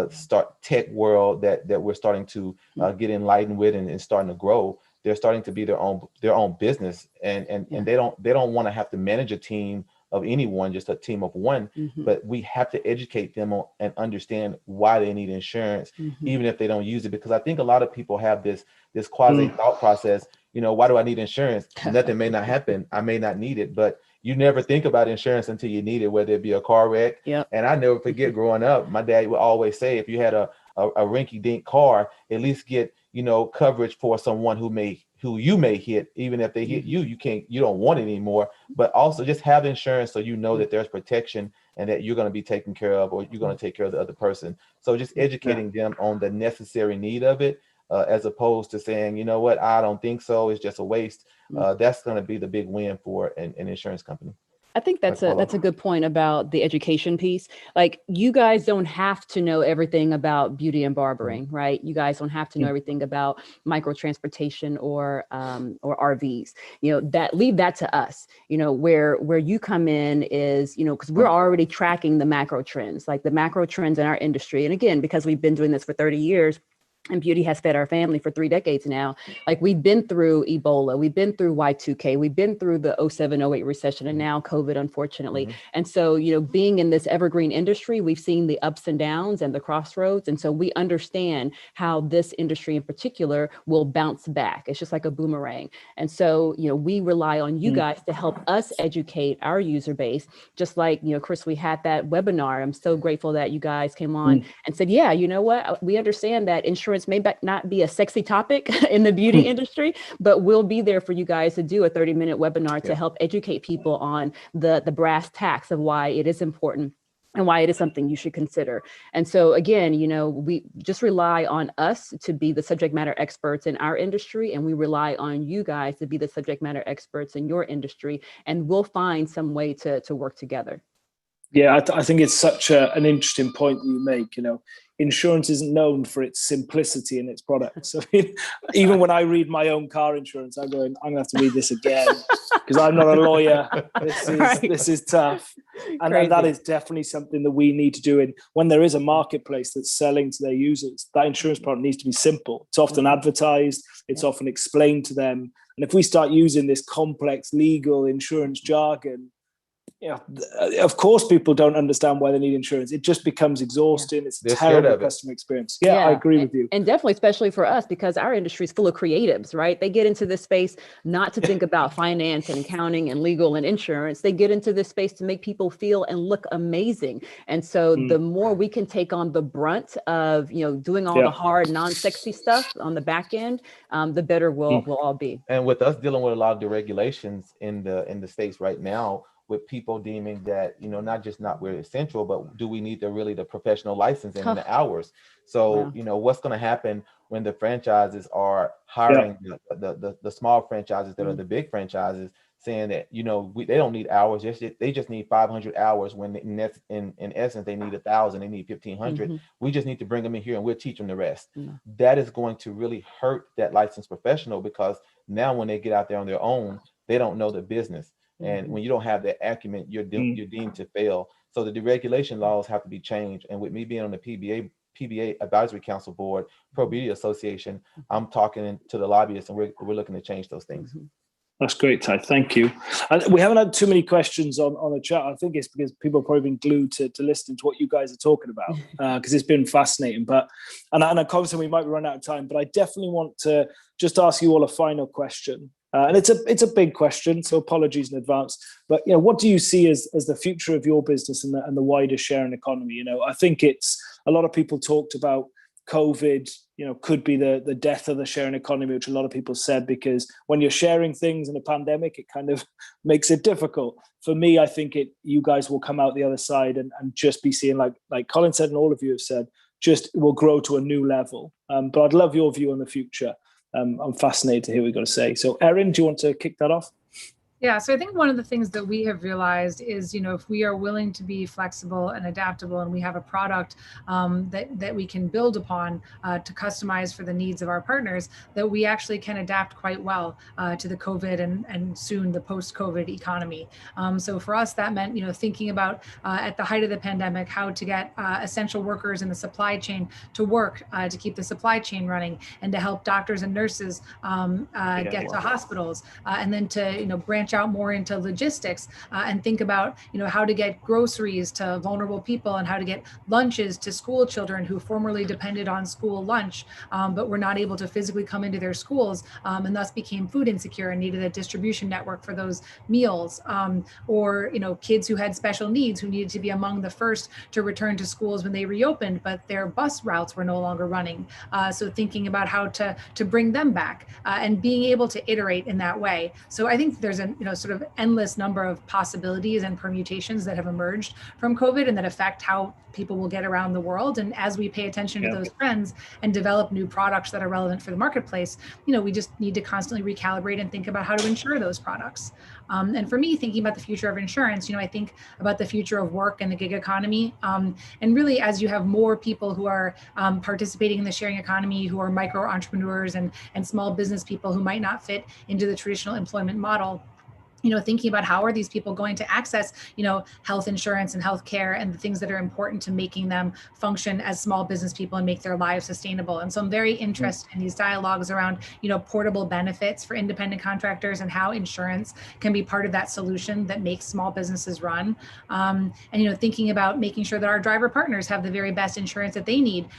start tech world that we're starting to get enlightened with and starting to grow. They're starting to be their own business, and they don't want to have to manage a team of anyone, just a team of one, but we have to educate them on and understand why they need insurance, even if they don't use it. Because I think a lot of people have this quasi thought process, why do I need insurance? Nothing may not happen. I may not need it, but you never think about insurance until you need it, whether it be a car wreck. And I never forget growing up, my dad would always say, if you had a rinky-dink car, at least get, coverage for someone who you may hit. Even if they hit you, you don't want it anymore, but also just have insurance so that there's protection and that you're going to be taken care of, or you're going to take care of the other person. So just educating them on the necessary need of it, as opposed to saying, what, I don't think so, it's just a waste. That's going to be the big win for an insurance company. I think that's a good point about the education piece. Like, you guys don't have to know everything about beauty and barbering, right? You guys don't have to know everything about micro transportation or RVs. Leave that to us. Where you come in is, because we're already tracking the macro trends, like the macro trends in our industry. And again, because we've been doing this for 30 years, and beauty has fed our family for 3 decades now. Like, we've been through Ebola, we've been through Y2K, we've been through the 07-08 recession, and now COVID, unfortunately. And so, being in this evergreen industry, we've seen the ups and downs and the crossroads. And so we understand how this industry in particular will bounce back. It's just like a boomerang. And so, we rely on you guys to help us educate our user base. Just like, Chris, we had that webinar. I'm so grateful that you guys came on and said, yeah, you know what? We understand that insurance may not be a sexy topic in the beauty industry, but we'll be there for you guys to do a 30-minute webinar to help educate people on the brass tacks of why it is important and why it is something you should consider. And so again, we just rely on us to be the subject matter experts in our industry, and we rely on you guys to be the subject matter experts in your industry, and we'll find some way to work together. Yeah, I think it's such an interesting point that you make. Insurance isn't known for its simplicity in its products. I mean, even when I read my own car insurance, I'm going to have to read this again because I'm not a lawyer. This is tough. And that is definitely something that we need to do. And when there is a marketplace that's selling to their users, that insurance product needs to be simple. It's often advertised. It's often explained to them. And if we start using this complex legal insurance jargon, of course, people don't understand why they need insurance. It just becomes exhausting. It's a terrible customer experience. Yeah, I agree with you. And definitely, especially for us, because our industry is full of creatives, right? They get into this space not to think about finance and accounting and legal and insurance. They get into this space to make people feel and look amazing. And so the more we can take on the brunt of, doing all the hard, non-sexy stuff on the back end, the better we'll all be. And with us dealing with a lot of the regulations in the States right now, with people deeming that, not just not we're essential, but do we need the professional licensing and the hours? So, what's going to happen when the franchises are hiring the small franchises that are the big franchises, saying that, they don't need hours, they just need 500 hours when in essence, they need 1,000, they need 1,500. We just need to bring them in here and we'll teach them the rest. That is going to really hurt that licensed professional, because now when they get out there on their own, they don't know the business. And when you don't have that acumen, you're deemed to fail. So the deregulation laws have to be changed. And with me being on the PBA Advisory Council Board, Pro Beauty Association, I'm talking to the lobbyists, and we're looking to change those things. That's great, Ty. Thank you. And we haven't had too many questions on the chat. I think it's because people have probably been glued to listening to what you guys are talking about, because it's been fascinating. But and obviously we might be running out of time, but I definitely want to just ask you all a final question. And it's a big question, so apologies in advance. But what do you see as the future of your business and the wider sharing economy? I think it's a lot of people talked about COVID, could be the death of the sharing economy, which a lot of people said, because when you're sharing things in a pandemic, it kind of makes it difficult. For me, I think you guys will come out the other side and just be seeing, like Colin said and all of you have said, just will grow to a new level. But I'd love your view on the future. I'm fascinated to hear what you've got to say. So Erin, do you want to kick that off? Yeah, so I think one of the things that we have realized is, if we are willing to be flexible and adaptable, and we have a product that we can build upon to customize for the needs of our partners, that we actually can adapt quite well to the COVID and soon the post-COVID economy. So for us, that meant, thinking about at the height of the pandemic, how to get essential workers in the supply chain to work to keep the supply chain running, and to help doctors and nurses get to hospitals, and then to, branch out more into logistics and think about, how to get groceries to vulnerable people, and how to get lunches to school children who formerly depended on school lunch, but were not able to physically come into their schools, and thus became food insecure and needed a distribution network for those meals, or kids who had special needs who needed to be among the first to return to schools when they reopened, but their bus routes were no longer running. So thinking about how to bring them back and being able to iterate in that way. So I think there's a sort of endless number of possibilities and permutations that have emerged from COVID, and that affect how people will get around the world. And as we pay attention to those trends and develop new products that are relevant for the marketplace, we just need to constantly recalibrate and think about how to insure those products. And for me, thinking about the future of insurance, I think about the future of work and the gig economy. And really, as you have more people who are participating in the sharing economy, who are micro entrepreneurs and small business people who might not fit into the traditional employment model, thinking about how are these people going to access, health insurance and health care and the things that are important to making them function as small business people and make their lives sustainable. And so I'm very interested in these dialogues around, portable benefits for independent contractors, and how insurance can be part of that solution that makes small businesses run. And, thinking about making sure that our driver partners have the very best insurance that they need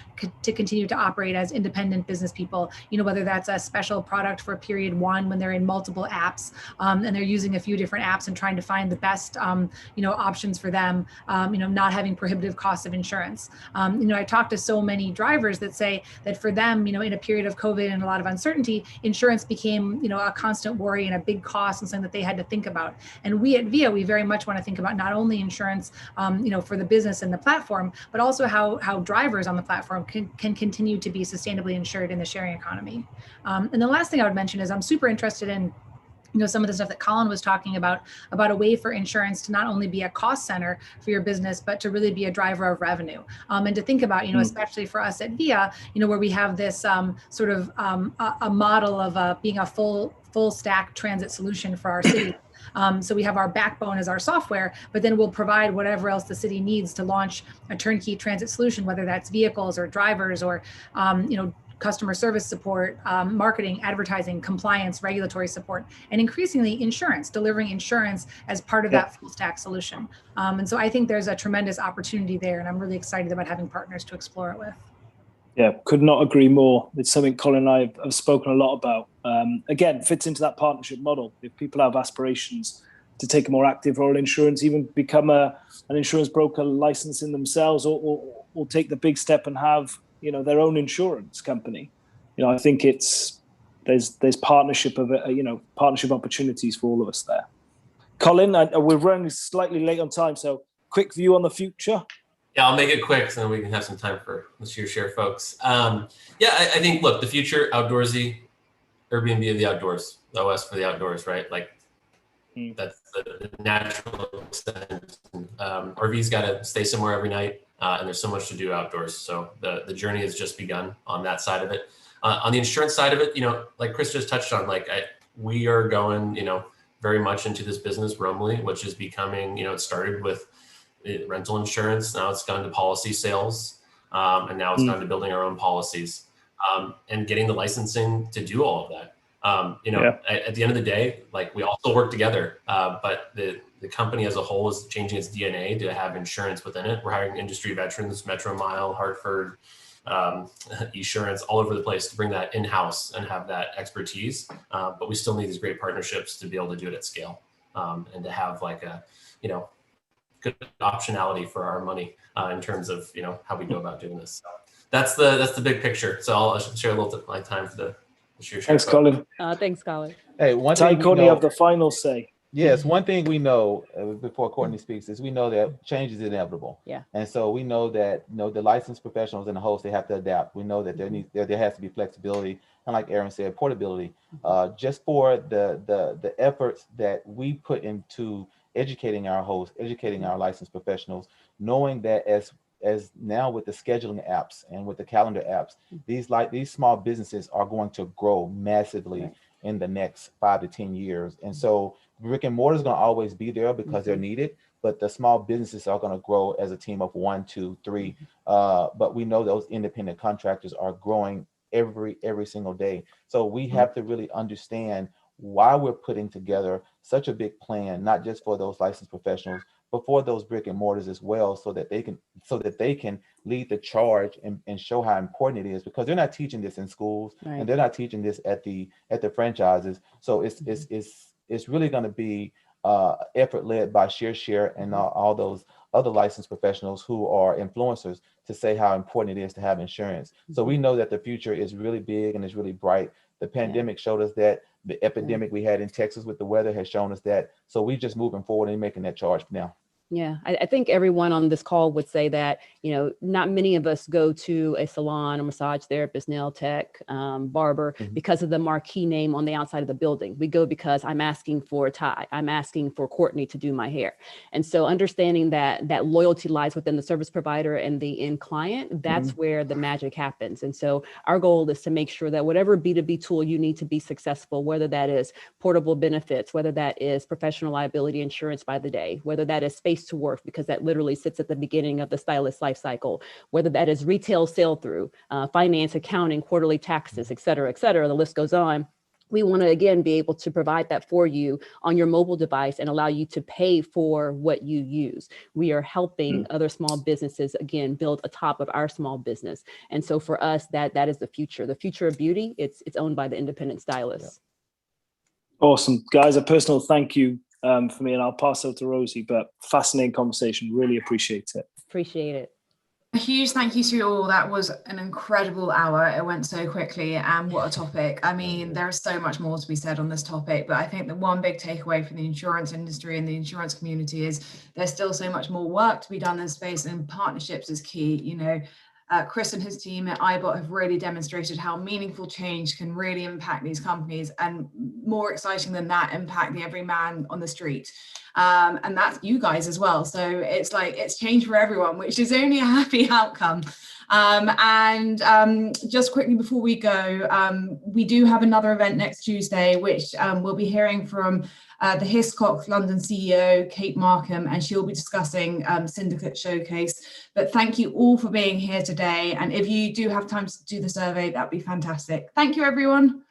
to continue to operate as independent business people, whether that's a special product for period one when they're in multiple apps and they're using a few different apps and trying to find the best, options for them, not having prohibitive costs of insurance. I talked to so many drivers that say that for them, in a period of COVID and a lot of uncertainty, insurance became, a constant worry and a big cost and something that they had to think about. And we at VIA, we very much want to think about not only insurance, for the business and the platform, but also how drivers on the platform can continue to be sustainably insured in the sharing economy. And the last thing I would mention is I'm super interested in some of the stuff that Colin was talking about a way for insurance to not only be a cost center for your business, but to really be a driver of revenue. And to think about, especially for us at VIA, where we have this sort of a model of being a full stack transit solution for our city. So we have our backbone as our software, but then we'll provide whatever else the city needs to launch a turnkey transit solution, whether that's vehicles or drivers or, customer service support, marketing, advertising, compliance, regulatory support, and increasingly insurance, delivering insurance as part of that full stack solution. And so I think there's a tremendous opportunity there, and I'm really excited about having partners to explore it with. Yeah, could not agree more. It's something Colin and I have spoken a lot about. Again, fits into that partnership model. If people have aspirations to take a more active role in insurance, even become an insurance broker licensing themselves, or take the big step and have their own insurance company. I think there's partnership partnership opportunities for all of us there. Colin, we're running slightly late on time, so quick view on the future. Yeah, I'll make it quick so then we can have some time for the share folks. Yeah, I think, look, the future, outdoorsy, Airbnb of the outdoors, the OS for the outdoors, right? Like that's the natural extent. RV's got to stay somewhere every night, and there's so much to do outdoors. So the journey has just begun on that side of it. On the insurance side of it, you know, like Chris just touched on, like we are going, you know, very much into this business, Romley, which is becoming, you know, it started with rental insurance. Now it's gone to policy sales. And now it's gone to building our own policies and getting the licensing to do all of that. You know, at the end of the day, like we all still work together, but the company as a whole is changing its DNA to have insurance within it. We're hiring industry veterans, Metro Mile, Hartford, Esurance, all over the place to bring that in-house and have that expertise. But we still need these great partnerships to be able to do it at scale and to have like a, you know, good optionality for our money in terms of, you know, how we go about doing this. So that's the big picture. So I'll share a little bit of my time for the share. Thanks, Colin. Thanks, Colin. Hey, one Ty, thing Courtney have the final say. Yes, one thing we know before Courtney speaks is we know that change is inevitable. Yeah. And so we know that, you know, the licensed professionals and the hosts, they have to adapt. We know that there has to be flexibility, and like Aaron said, portability. Just for the efforts that we put into educating our hosts, educating our licensed professionals, knowing that as now with the scheduling apps and with the calendar apps, these small businesses are going to grow massively in the next 5 to 10 years. And so brick and mortar is going to always be there because they're needed, but the small businesses are going to grow as a team of 1, 2, 3. But we know those independent contractors are growing every single day. So we have to really understand why we're putting together such a big plan, not just for those licensed professionals, but for those brick and mortars as well, so that they can lead the charge and show how important it is, because they're not teaching this in schools and they're not teaching this at the franchises. So it's really going to be effort led by Share and all those other licensed professionals who are influencers to say how important it is to have insurance. So we know that the future is really big and it's really bright. The pandemic showed us that. The epidemic we had in Texas with the weather has shown us that. So we're just moving forward and making that charge now. Yeah, I think everyone on this call would say that, you know, not many of us go to a salon, a massage therapist, nail tech, barber, because of the marquee name on the outside of the building. We go because I'm asking for Ty, I'm asking for Courtney to do my hair. And so understanding that loyalty lies within the service provider and the end client, that's where the magic happens. And so our goal is to make sure that whatever B2B tool you need to be successful, whether that is portable benefits, whether that is professional liability insurance by the day, whether that is space to work, because that literally sits at the beginning of the stylist life cycle, whether that is retail sale through, finance, accounting, quarterly taxes, et cetera, the list goes on. We want to, again, be able to provide that for you on your mobile device and allow you to pay for what you use. We are helping other small businesses, again, build atop of our small business. And so for us, that is the future of beauty. It's owned by the independent stylists. Awesome. Guys, a personal thank you for me, and I'll pass out to Rosie, but fascinating conversation. Really appreciate it. Appreciate it. A huge thank you to you all. That was an incredible hour. It went so quickly, and what a topic. I mean, there is so much more to be said on this topic, but I think the one big takeaway from the insurance industry and the insurance community is there's still so much more work to be done in this space, and partnerships is key. You know, Chris and his team at ibott have really demonstrated how meaningful change can really impact these companies, and more exciting than that, impact the everyman on the street. And that's you guys as well. So it's like, it's change for everyone, which is only a happy outcome. Just quickly before we go, we do have another event next Tuesday, which we'll be hearing from the Hiscox London CEO, Kate Markham, and she'll be discussing Syndicate Showcase. But thank you all for being here today. And if you do have time to do the survey, that'd be fantastic. Thank you, everyone.